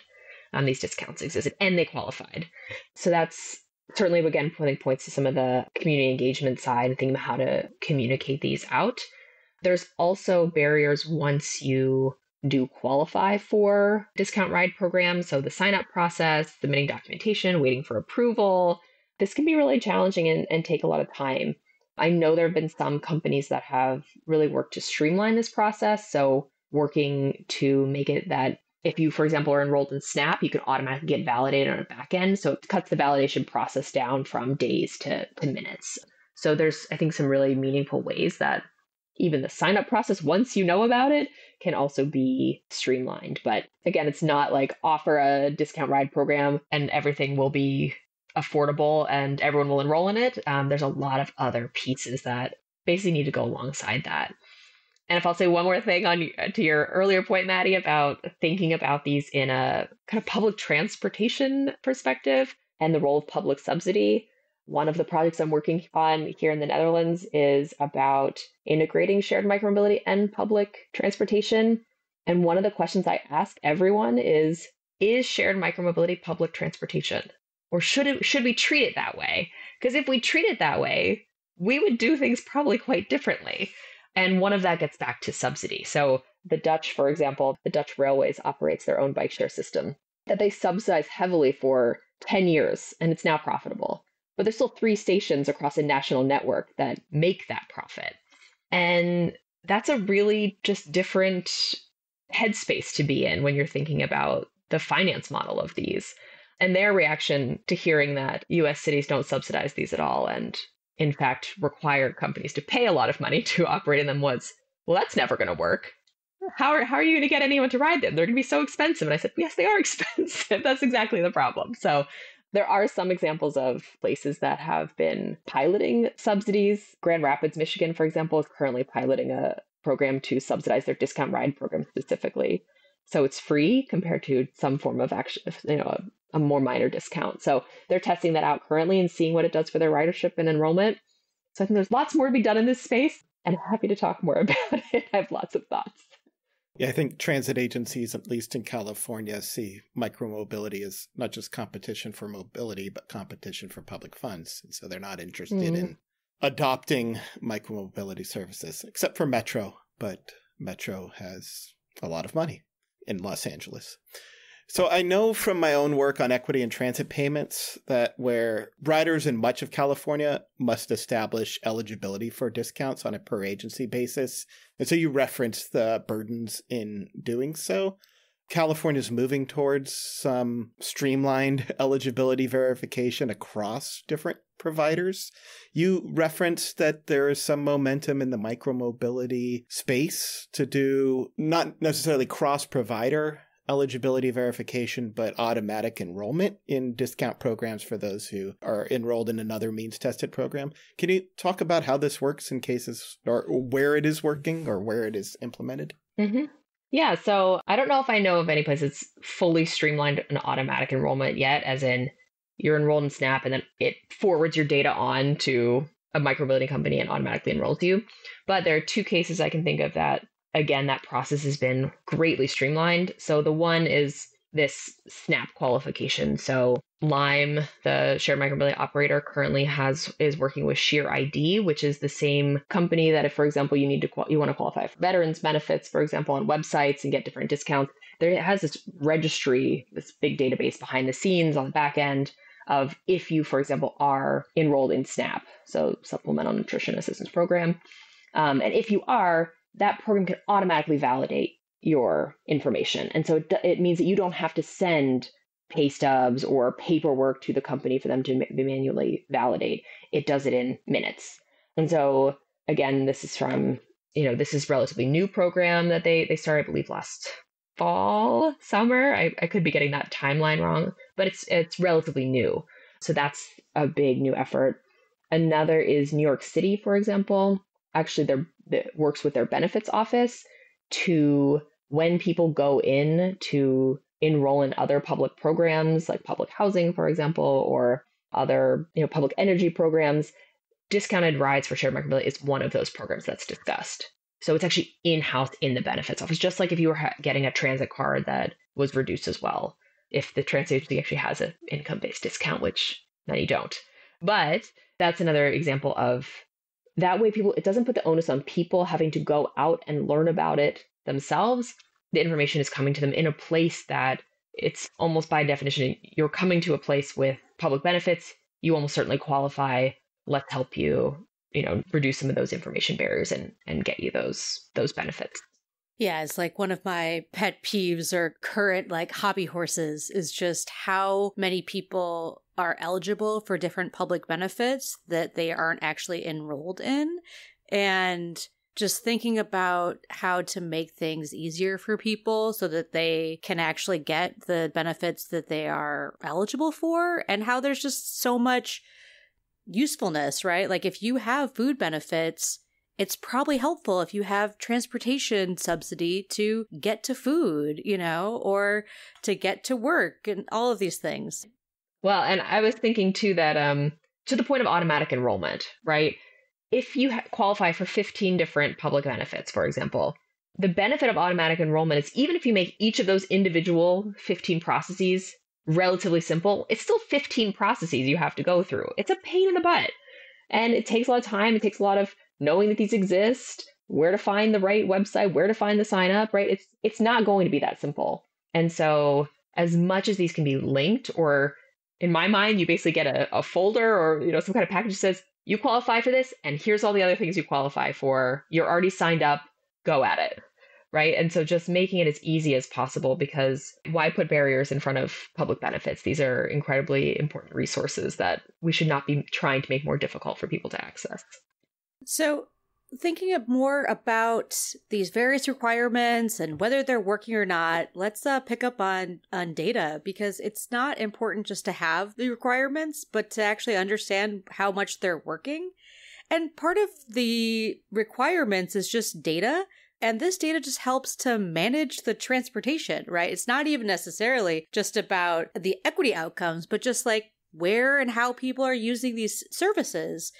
these discounts existed, and they qualified. So that's certainly, again, points to some of the community engagement side and thinking about how to communicate these out. There's also barriers once you do qualify for discount ride programs. So the sign-up process, submitting documentation, waiting for approval. This can be really challenging and take a lot of time. I know there have been some companies that have really worked to streamline this process. So working to make it that if you, for example, are enrolled in SNAP, you can automatically get validated on a back end. So it cuts the validation process down from days to minutes. So there's, I think, some really meaningful ways that even the sign-up process, once you know about it, can also be streamlined. But again, it's not like offer a discount ride program and everything will be affordable and everyone will enroll in it. There's a lot of other pieces that basically need to go alongside that. And if I'll say one more thing to your earlier point, Maddie, about thinking about these in a kind of public transportation perspective and the role of public subsidy, one of the projects I'm working on here in the Netherlands is about integrating shared micromobility and public transportation. And one of the questions I ask everyone is shared micromobility public transportation? Or should we treat it that way? Because if we treat it that way, we would do things probably quite differently. And one of that gets back to subsidy. So the Dutch, for example, the Dutch Railways operates their own bike share system that they subsidize heavily for 10 years, and it's now profitable. But there's still 3 stations across a national network that make that profit. And that's a really just different headspace to be in when you're thinking about the finance model of these. And their reaction to hearing that US cities don't subsidize these at all and in fact, required companies to pay a lot of money to operate in them was, well, that's never going to work. How are you going to get anyone to ride them? They're going to be so expensive. And I said, yes, they are expensive. That's exactly the problem. So there are some examples of places that have been piloting subsidies. Grand Rapids, Michigan, for example, is currently piloting a program to subsidize their discount ride program specifically. So it's free compared to some form of action, a more minor discount. So they're testing that out currently and seeing what it does for their ridership and enrollment. So I think there's lots more to be done in this space, and I'm happy to talk more about it. I have lots of thoughts. Yeah, I think transit agencies, at least in California, see micromobility as not just competition for mobility, but competition for public funds. And so they're not interested in adopting micromobility services, except for Metro. But Metro has a lot of money in Los Angeles. So I know from my own work on equity and transit payments that where riders in much of California must establish eligibility for discounts on a per agency basis. And so you referenced the burdens in doing so. California's moving towards some streamlined eligibility verification across different providers. You referenced that there is some momentum in the micromobility space to do not necessarily cross-provider eligibility verification, but automatic enrollment in discount programs for those who are enrolled in another means-tested program. Can you talk about how this works in cases, or where it is working, or where it is implemented? Mm-hmm. Yeah, so I don't know if I know of any place that's fully streamlined an automatic enrollment yet, as in you're enrolled in SNAP and then it forwards your data on to a micromobility company and automatically enrolls you. But there are two cases I can think of that, again, that process has been greatly streamlined. So the one is this SNAP qualification. So Lime, the shared micromobility operator, currently is working with Sheer ID, which is the same company that if, for example, you want to qualify for veterans benefits, for example, on websites and get different discounts, it has this registry, this big database behind the scenes on the back end of if you, for example, are enrolled in SNAP, so Supplemental Nutrition Assistance Program. And if you are, that program can automatically validate your information. And so it means that you don't have to send pay stubs or paperwork to the company for them to manually validate. It does it in minutes. And so, again, this is this is a relatively new program that they started, I believe, last fall, summer. I could be getting that timeline wrong, but it's relatively new. So that's a big new effort. Another is New York City, for example. Actually, that works with their benefits office to, when people go in to enroll in other public programs like public housing, for example, or other public energy programs, discounted rides for shared micromobility is one of those programs that's discussed. So it's actually in-house in the benefits office, just like if you were getting a transit card that was reduced as well. If the transit agency actually has an income-based discount, which many don't. But that's another example of that way it doesn't put the onus on people having to go out and learn about it themselves. The information is coming to them in a place that it's almost by definition, you're coming to a place with public benefits, you almost certainly qualify. Let's help you, reduce some of those information barriers and get you those benefits. Yeah, it's like one of my pet peeves or current hobby horses is just how many people are eligible for different public benefits that they aren't actually enrolled in. And just thinking about how to make things easier for people so that they can actually get the benefits that they are eligible for, and how there's just so much usefulness, right? Like if you have food benefits, it's probably helpful if you have transportation subsidy to get to food, or to get to work and all of these things. Well, and I was thinking too that to the point of automatic enrollment, right? If you qualify for 15 different public benefits, for example, the benefit of automatic enrollment is even if you make each of those individual 15 processes relatively simple, it's still 15 processes you have to go through. It's a pain in the butt. And it takes a lot of time. It takes a lot of knowing that these exist, where to find the right website, where to find the sign up, right? It's not going to be that simple. And so as much as these can be linked, or in my mind, you basically get a folder or some kind of package that says, you qualify for this, and here's all the other things you qualify for. You're already signed up, go at it, right? And so just making it as easy as possible, because why put barriers in front of public benefits? These are incredibly important resources that we should not be trying to make more difficult for people to access. So thinking more about these various requirements and whether they're working or not, let's pick up on data, because it's not important just to have the requirements, but to actually understand how much they're working. And part of the requirements is just data. And this data just helps to manage the transportation, right? It's not even necessarily just about the equity outcomes, but just where and how people are using these services.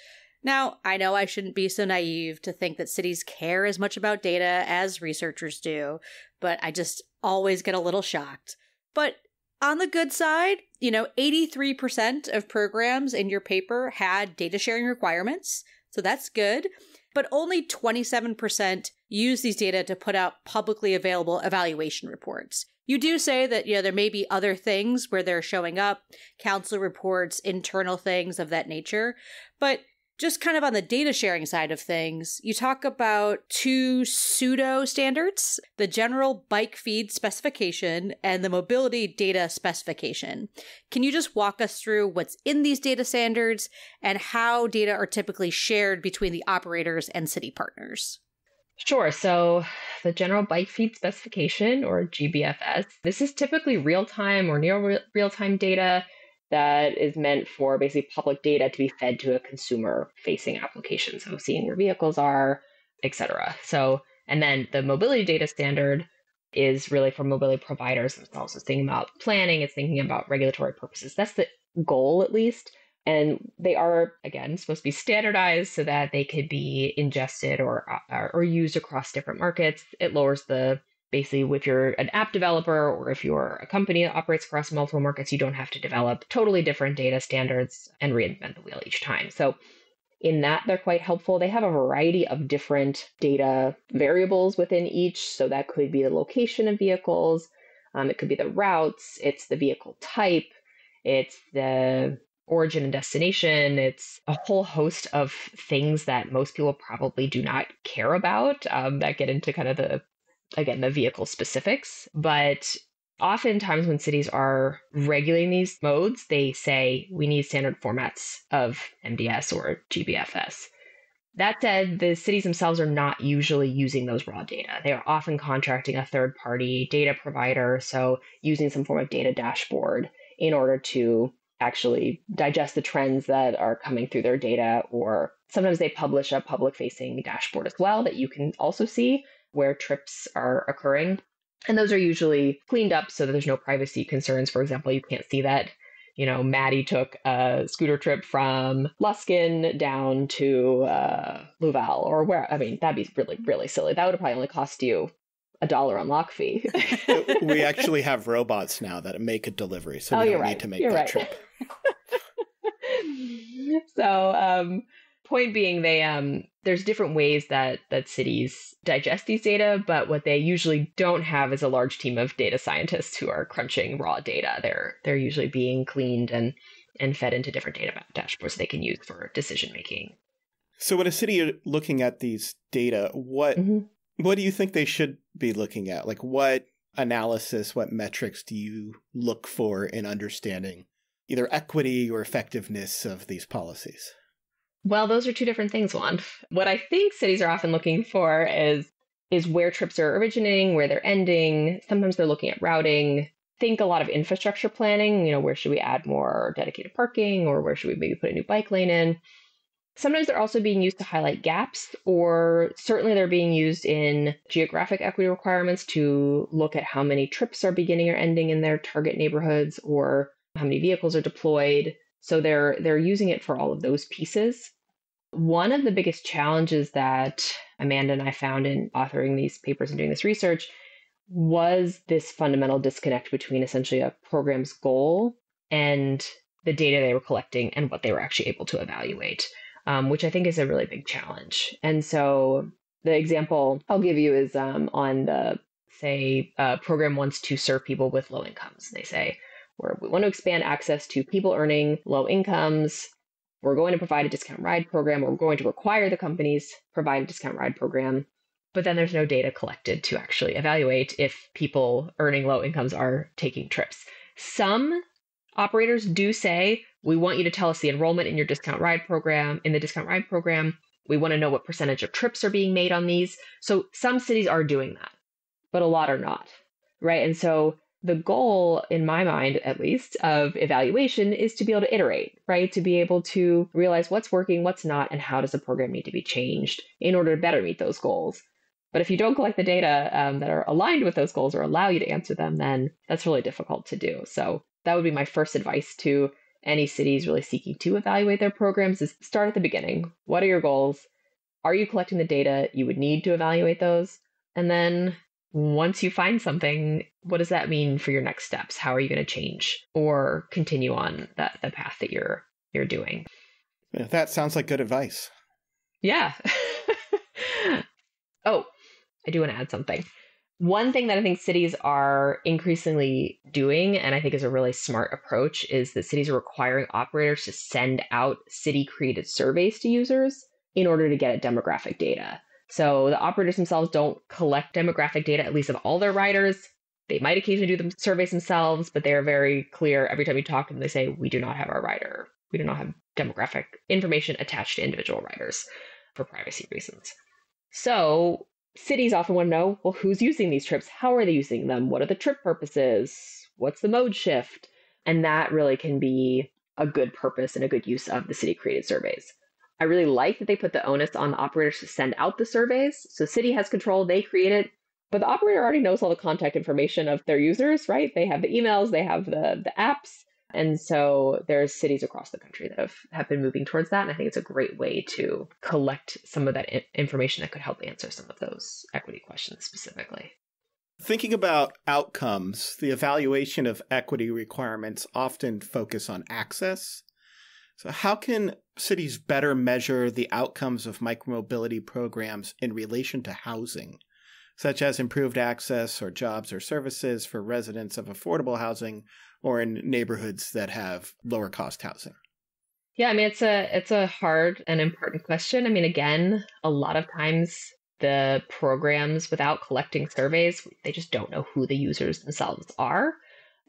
Now, I know I shouldn't be so naive to think that cities care as much about data as researchers do, but I just always get a little shocked. But on the good side, 83% of programs in your paper had data sharing requirements, so that's good. But only 27% use these data to put out publicly available evaluation reports. You do say that, there may be other things where they're showing up, council reports, internal things of that nature, but Just kind of on the data sharing side of things, you talk about two pseudo standards, the general bike feed specification and the mobility data specification. Can you just walk us through what's in these data standards and how data are typically shared between the operators and city partners? Sure. So the general bike feed specification, or GBFS, this is typically real-time or near real-time data that is meant for basically public data to be fed to a consumer-facing application. So seeing where vehicles are, et cetera. So, and then the mobility data standard is really for mobility providers themselves. It's thinking about planning, it's thinking about regulatory purposes. That's the goal, at least. And they are, again, supposed to be standardized so that they could be ingested or used across different markets. It lowers basically, if you're an app developer or if you're a company that operates across multiple markets, you don't have to develop totally different data standards and reinvent the wheel each time. So in that, they're quite helpful. They have a variety of different data variables within each. So that could be the location of vehicles. It could be the routes. It's the vehicle type. It's the origin and destination. It's a whole host of things that most people probably do not care about that get into kind of the vehicle specifics. But oftentimes when cities are regulating these modes, they say we need standard formats of MDS or GBFS. That said, the cities themselves are not usually using those raw data. They are often contracting a third-party data provider, so using some form of data dashboard in order to actually digest the trends that are coming through their data, or sometimes they publish a public-facing dashboard as well that you can also see where trips are occurring. And those are usually cleaned up so that there's no privacy concerns. For example, you can't see that, Maddie took a scooter trip from Luskin down to Louval or where. I mean, that'd be really, really silly. That would probably only cost you $1 unlock fee. We actually have robots now that make a delivery, so we don't need to make that trip. So, point being, there's different ways that cities digest these data, but what they usually don't have is a large team of data scientists who are crunching raw data. They're usually being cleaned and fed into different data dashboards they can use for decision making. So, when a city is looking at these data, what do you think they should be looking at? Like, what analysis, what metrics do you look for in understanding either equity or effectiveness of these policies? Well, those are two different things, Juan. What I think cities are often looking for is where trips are originating, where they're ending. Sometimes they're looking at routing. Think a lot of infrastructure planning, where should we add more dedicated parking, or where should we maybe put a new bike lane in? Sometimes they're also being used to highlight gaps, or certainly they're being used in geographic equity requirements to look at how many trips are beginning or ending in their target neighborhoods, or how many vehicles are deployed. So they're using it for all of those pieces. One of the biggest challenges that Amanda and I found in authoring these papers and doing this research was this fundamental disconnect between essentially a program's goal and the data they were collecting and what they were actually able to evaluate, which I think is a really big challenge. And so the example I'll give you is on the, say, program wants to serve people with low incomes. They say, we want to expand access to people earning low incomes. We're going to provide a discount ride program, or we're going to require the companies provide a discount ride program. But then there's no data collected to actually evaluate if people earning low incomes are taking trips. Some operators do say, we want you to tell us the enrollment in your discount ride program, We want to know what percentage of trips are being made on these. So some cities are doing that, but a lot are not, right? And so the goal, in my mind, at least, of evaluation is to be able to iterate, right? To be able to realize what's working, what's not, and how does the program need to be changed in order to better meet those goals. But if you don't collect the data that are aligned with those goals or allow you to answer them, then that's really difficult to do. So that would be my first advice to any cities really seeking to evaluate their programs, is start at the beginning. What are your goals? Are you collecting the data you would need to evaluate those? And then once you find something, what does that mean for your next steps? How are you going to change or continue on the path that you're doing? Yeah, that sounds like good advice. Yeah. Oh, I do want to add something. One thing that I think cities are increasingly doing, and I think is a really smart approach, is that cities are requiring operators to send out city-created surveys to users in order to get at demographic data. So the operators themselves don't collect demographic data, at least of all their riders. They might occasionally do the surveys themselves, but they are very clear every time you talk to them, they say, we do not have our rider. We do not have demographic information attached to individual riders for privacy reasons. So cities often want to know, well, who's using these trips? How are they using them? What are the trip purposes? What's the mode shift? And that really can be a good purpose and a good use of the city-created surveys. I really like that they put the onus on the operators to send out the surveys. So city has control, they create it, but the operator already knows all the contact information of their users, right? They have the emails, they have the apps. And so there's cities across the country that have been moving towards that. And I think it's a great way to collect some of that information that could help answer some of those equity questions specifically. Thinking about outcomes, the evaluation of equity requirements often focus on access. So how can cities better measure the outcomes of micromobility programs in relation to housing, such as improved access or jobs or services for residents of affordable housing or in neighborhoods that have lower cost housing? Yeah, I mean, it's a hard and important question. I mean, again, a lot of times the programs, without collecting surveys, they just don't know who the users themselves are.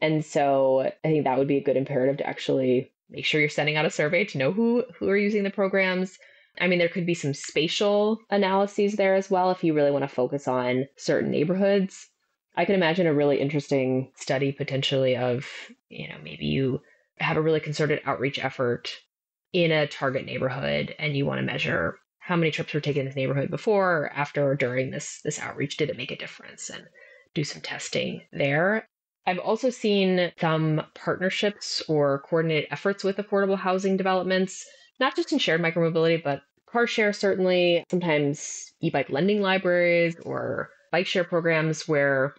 And so I think that would be a good imperative to actually make sure you're sending out a survey to know who are using the programs. I mean, there could be some spatial analyses there as well if you really want to focus on certain neighborhoods. I can imagine a really interesting study potentially of, maybe you have a really concerted outreach effort in a target neighborhood and you want to measure how many trips were taken in this neighborhood before or after or during this outreach. Did it make a difference? And do some testing there. I've also seen some partnerships or coordinated efforts with affordable housing developments, not just in shared micromobility, but car share certainly, sometimes e-bike lending libraries or bike share programs where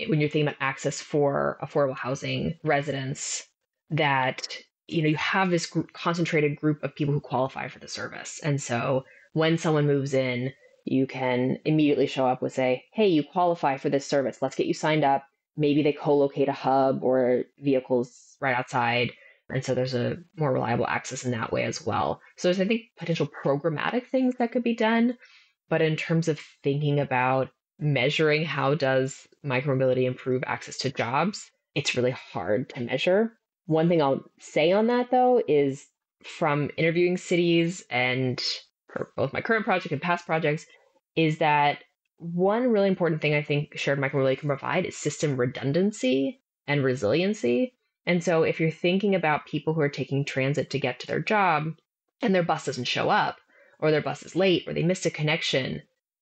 when you're thinking about access for affordable housing residents, that you have this concentrated group of people who qualify for the service. And so when someone moves in, you can immediately show up with say, hey, you qualify for this service. Let's get you signed up. Maybe they co-locate a hub or vehicles right outside. And so there's a more reliable access in that way as well. So there's, I think, potential programmatic things that could be done. But in terms of thinking about measuring how does micromobility improve access to jobs, it's really hard to measure. One thing I'll say on that, though, is from interviewing cities and for both my current project and past projects, is that one really important thing I think shared micromobility can provide is system redundancy and resiliency. And so if you're thinking about people who are taking transit to get to their job and their bus doesn't show up, or their bus is late, or they missed a connection,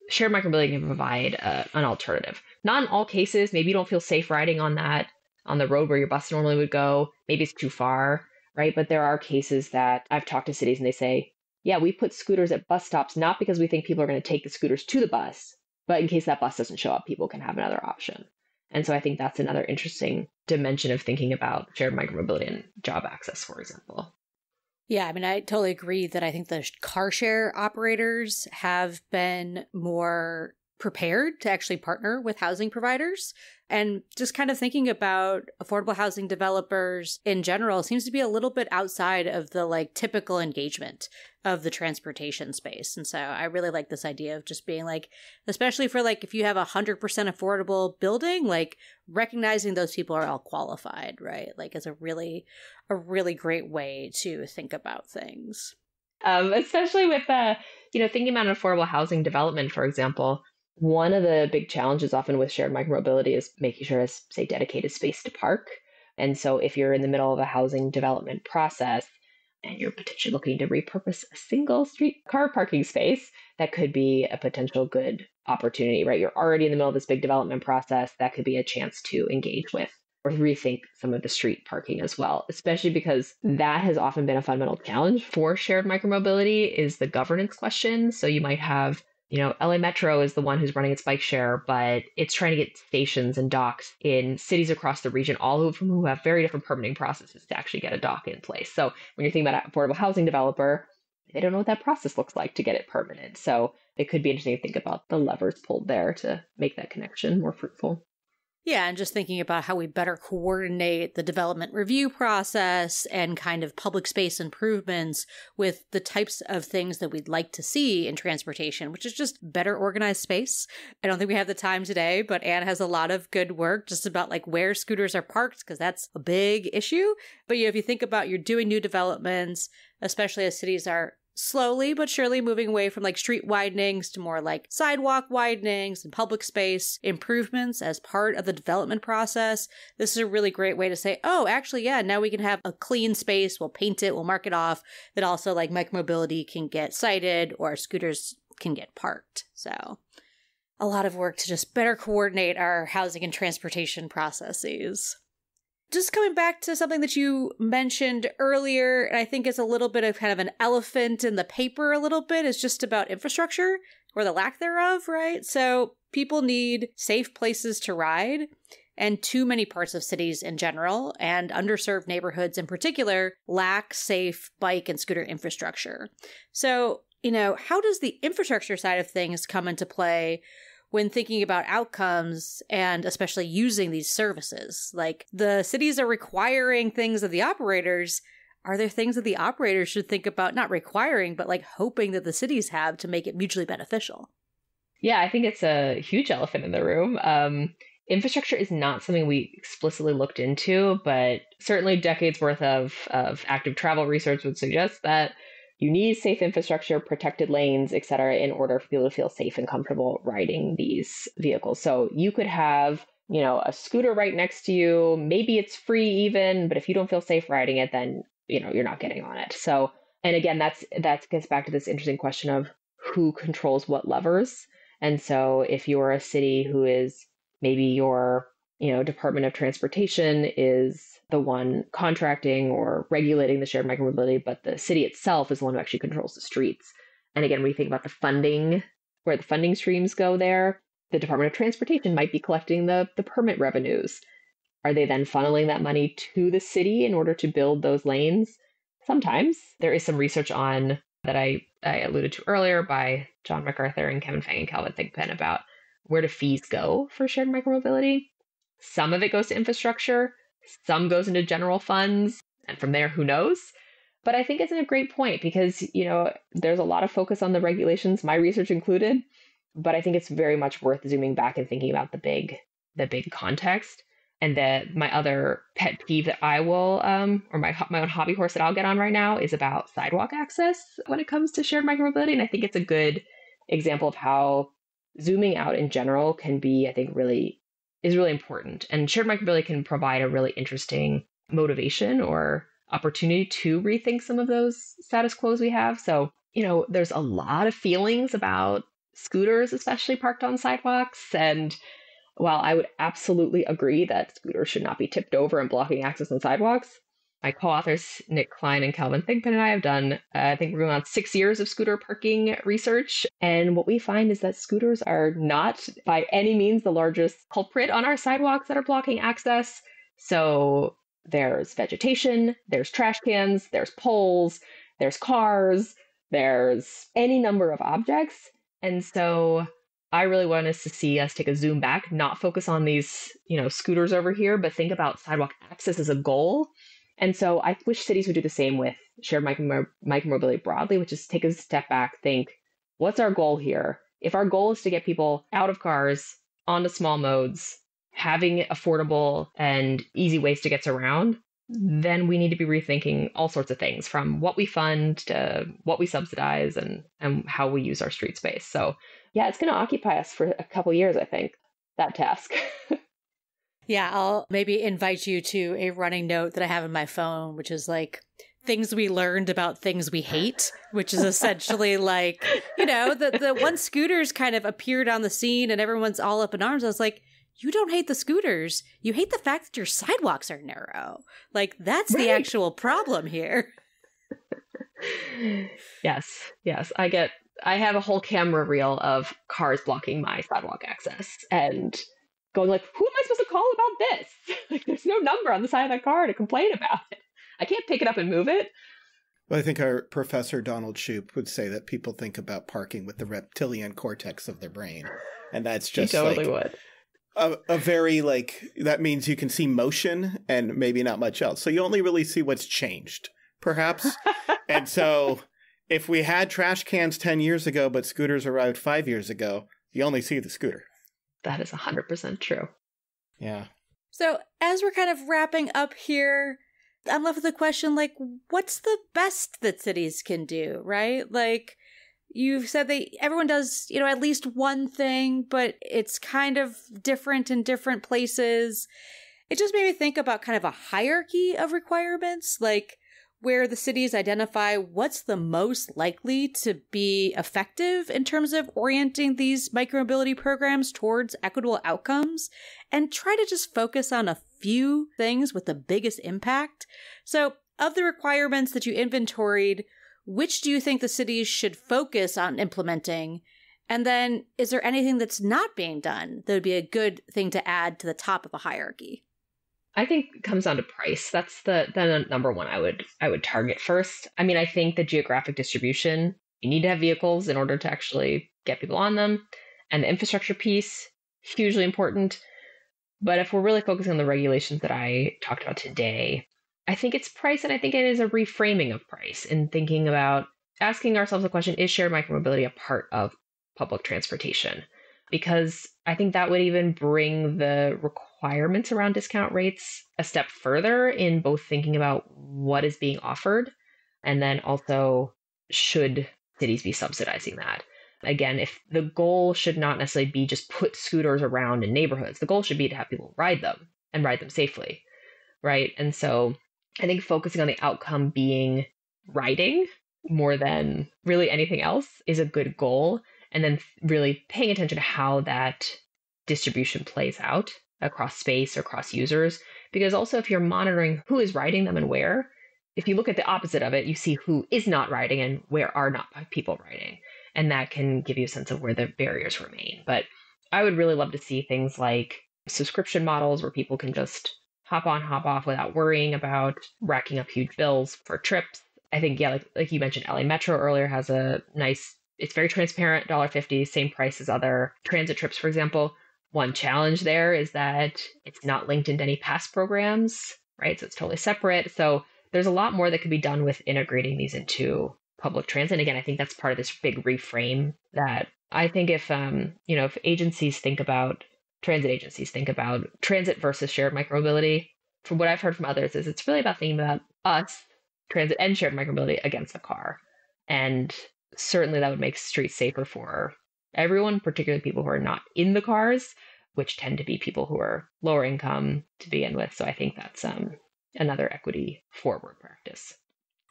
shared micromobility can provide an alternative. Not in all cases. Maybe you don't feel safe riding on the road where your bus normally would go. Maybe it's too far, right? But there are cases that I've talked to cities and they say, yeah, we put scooters at bus stops, not because we think people are going to take the scooters to the bus, but in case that bus doesn't show up, people can have another option. And so I think that's another interesting dimension of thinking about shared micromobility and job access, for example. Yeah, I mean, I totally agree that I think the car share operators have been more prepared to actually partner with housing providers. And just kind of thinking about affordable housing developers in general seems to be a little bit outside of the typical engagement of the transportation space. And so I really like this idea of just being especially for if you have 100% affordable building, recognizing those people are all qualified, right? Is a really great way to think about things. Especially with thinking about an affordable housing development, for example. One of the big challenges often with shared micromobility is making sure it's, say, dedicated space to park. And so if you're in the middle of a housing development process and you're potentially looking to repurpose a single street car parking space, that could be a potential good opportunity, right? You're already in the middle of this big development process. That could be a chance to engage with or rethink some of the street parking as well, especially because that has often been a fundamental challenge for shared micromobility is the governance question. So you might have LA Metro is the one who's running its bike share, but it's trying to get stations and docks in cities across the region, all of whom who have very different permitting processes to actually get a dock in place. So when you're thinking about an affordable housing developer, they don't know what that process looks like to get it permitted. So it could be interesting to think about the levers pulled there to make that connection more fruitful. Yeah, and just thinking about how we better coordinate the development review process and kind of public space improvements with the types of things that we'd like to see in transportation, which is just better organized space. I don't think we have the time today, but Anne has a lot of good work just about like where scooters are parked, because that's a big issue. But if you think about you're doing new developments, especially as cities are slowly but surely moving away from like street widenings to more like sidewalk widenings and public space improvements as part of the development process. This is a really great way to say, oh, actually, yeah, now we can have a clean space. We'll paint it. We'll mark it off. That also like micromobility can get cited or scooters can get parked. So a lot of work to just better coordinate our housing and transportation processes. Just coming back to something that you mentioned earlier, and I think it's a little bit of kind of an elephant in the paper a little bit, is just about infrastructure or the lack thereof, right? So people need safe places to ride, and too many parts of cities in general, and underserved neighborhoods in particular, lack safe bike and scooter infrastructure. So, how does the infrastructure side of things come into play when thinking about outcomes and especially using these services? Like, the cities are requiring things of the operators. Are there things that the operators should think about, not requiring, but like hoping that the cities have to make it mutually beneficial? Yeah, I think it's a huge elephant in the room. Infrastructure is not something we explicitly looked into, but certainly decades worth of active travel research would suggest that you need safe infrastructure, protected lanes, et cetera, in order for people to feel safe and comfortable riding these vehicles. So you could have, a scooter right next to you. Maybe it's free even, but if you don't feel safe riding it, then, you're not getting on it. So, and again, that gets back to this interesting question of who controls what levers. And so if you're a city who is maybe your, Department of Transportation is the one contracting or regulating the shared micromobility, but the city itself is the one who actually controls the streets. And again, when you think about the funding, where the funding streams go there, the Department of Transportation might be collecting the permit revenues. Are they then funneling that money to the city in order to build those lanes? Sometimes. There is some research on that I alluded to earlier by John MacArthur and Kevin Fang and Calvin Thigpen about where do fees go for shared micromobility. Some of it goes to infrastructure. Some goes into general funds, and from there, who knows? But I think it's a great point because, there's a lot of focus on the regulations, my research included, but I think it's very much worth zooming back and thinking about the big context. And that my other pet peeve that I will, or my own hobby horse that I'll get on right now is about sidewalk access when it comes to shared micromobility. And I think it's a good example of how zooming out in general can be, I think, is really important. And shared micromobility can provide a really interesting motivation or opportunity to rethink some of those status quos we have. So, there's a lot of feelings about scooters, especially parked on sidewalks. And while I would absolutely agree that scooters should not be tipped over and blocking access on sidewalks, my co-authors, Nick Klein and Calvin Thigpen, and I have done, I think, around 6 years of scooter parking research. And what we find is that scooters are not by any means the largest culprit on our sidewalks that are blocking access. So there's vegetation, there's trash cans, there's poles, there's cars, there's any number of objects. And so I really want us to see us take a zoom back, not focus on these, scooters over here, but think about sidewalk access as a goal. And so I wish cities would do the same with shared micromobility broadly, which is take a step back, think, what's our goal here? If our goal is to get people out of cars, onto small modes, having affordable and easy ways to get around, then we need to be rethinking all sorts of things, from what we fund to what we subsidize and how we use our street space. So yeah, it's going to occupy us for a couple years, I think, that task. Yeah, I'll maybe invite you to a running note that I have in my phone, which is like things we learned about things we hate, which is essentially like, the once scooters kind of appeared on the scene and everyone's all up in arms. I was like, you don't hate the scooters. You hate the fact that your sidewalks are narrow. Like, that's right. The actual problem here. Yes. I have a whole camera reel of cars blocking my sidewalk access and going like, who am I supposed to call about this? Like, there's no number on the side of that car to complain about it. I can't pick it up and move it. Well, I think our professor, Donald Shoup, would say that people think about parking with the reptilian cortex of their brain. And that's just he totally like would. a very that means you can see motion and maybe not much else. So you only really see what's changed, perhaps. And so if we had trash cans 10 years ago, but scooters arrived 5 years ago, you only see the scooter. That is 100% true. Yeah. So as we're kind of wrapping up here, I'm left with the question, like, what's the best that cities can do, right? Like, you've said everyone does, at least one thing, but it's kind of different in different places. It just made me think about kind of a hierarchy of requirements, like where the cities identify what's the most likely to be effective in terms of orienting these micromobility programs towards equitable outcomes, and try to just focus on a few things with the biggest impact. So of the requirements that you inventoried, which do you think the cities should focus on implementing? And then is there anything that's not being done that would be a good thing to add to the top of a hierarchy? I think it comes down to price. That's the number one I would target first. I mean, I think the geographic distribution, you need to have vehicles in order to actually get people on them. And the infrastructure piece, hugely important. But if we're really focusing on the regulations that I talked about today, I think it's price, and I think it is a reframing of price in thinking about asking ourselves the question, is shared micromobility a part of public transportation? Because I think that would even bring the requirements around discount rates a step further in both thinking about what is being offered, and then also should cities be subsidizing that? Again, if the goal should not necessarily be just put scooters around in neighborhoods, the goal should be to have people ride them and ride them safely, right? And so I think focusing on the outcome being riding more than really anything else is a good goal. And then really paying attention to how that distribution plays out across space or across users. Because also if you're monitoring who is riding them and where, if you look at the opposite of it, you see who is not riding and where are not people riding. And that can give you a sense of where the barriers remain. But I would really love to see things like subscription models where people can just hop on, hop off without worrying about racking up huge bills for trips. I think, yeah, like you mentioned, LA Metro earlier has a nice, it's very transparent, $1.50, same price as other transit trips, for example. One challenge there is that it's not linked into any pass programs, right? So it's totally separate. So there's a lot more that could be done with integrating these into public transit. And again, I think that's part of this big reframe that I think if agencies think about, transit agencies think about transit versus shared micromobility, from what I've heard from others, is it's really about thinking about us, transit and shared micromobility against the car. And certainly that would make streets safer for everyone, particularly people who are not in the cars, which tend to be people who are lower income to begin with. So I think that's another equity forward practice.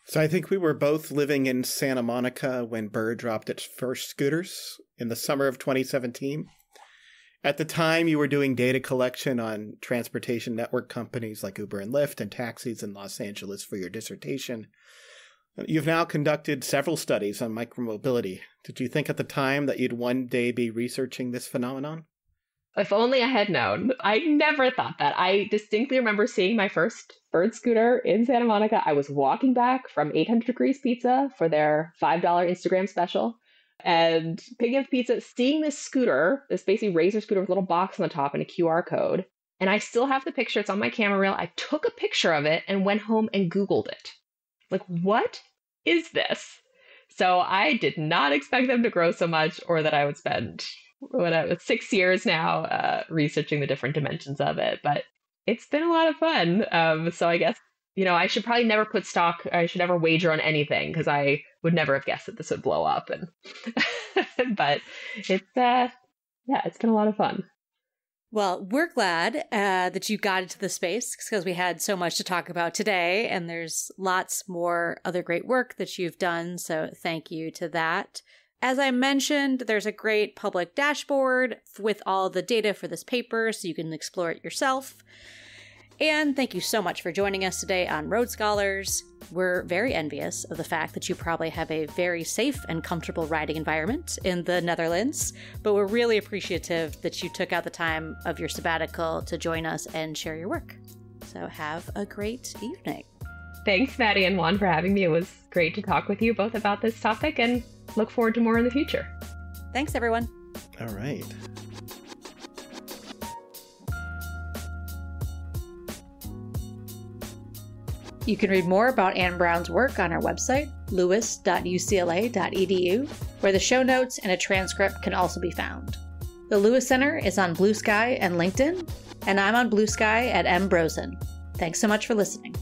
So I think we were both living in Santa Monica when Bird dropped its first scooters in the summer of 2017. At the time, you were doing data collection on transportation network companies like Uber and Lyft and taxis in Los Angeles for your dissertation. You've now conducted several studies on micromobility. Did you think at the time that you'd one day be researching this phenomenon? If only I had known. I never thought that. I distinctly remember seeing my first Bird scooter in Santa Monica. I was walking back from 800 Degrees Pizza for their $5 Instagram special and picking up pizza, seeing this scooter, this basically Razor scooter with a little box on the top and a QR code. And I still have the picture. It's on my camera reel. I took a picture of it and went home and Googled it. Like, what is this? So I did not expect them to grow so much, or that I would spend 6 years now researching the different dimensions of it. But it's been a lot of fun. So I guess, I should probably never put stock. I should never wager on anything because I would never have guessed that this would blow up. And but it's it's been a lot of fun. Well, we're glad that you got into the space because we had so much to talk about today, and there's lots more other great work that you've done. So thank you to that. As I mentioned, there's a great public dashboard with all the data for this paper, so you can explore it yourself. And thank you so much for joining us today on Road Scholars. We're very envious of the fact that you probably have a very safe and comfortable riding environment in the Netherlands, but we're really appreciative that you took out the time of your sabbatical to join us and share your work. So have a great evening. Thanks, Maddie and Juan, for having me. It was great to talk with you both about this topic and look forward to more in the future. Thanks, everyone. All right. You can read more about Anne Brown's work on our website, lewis.ucla.edu, where the show notes and a transcript can also be found. The Lewis Center is on Blue Sky and LinkedIn, and I'm on Blue Sky at M. Brosen. Thanks so much for listening.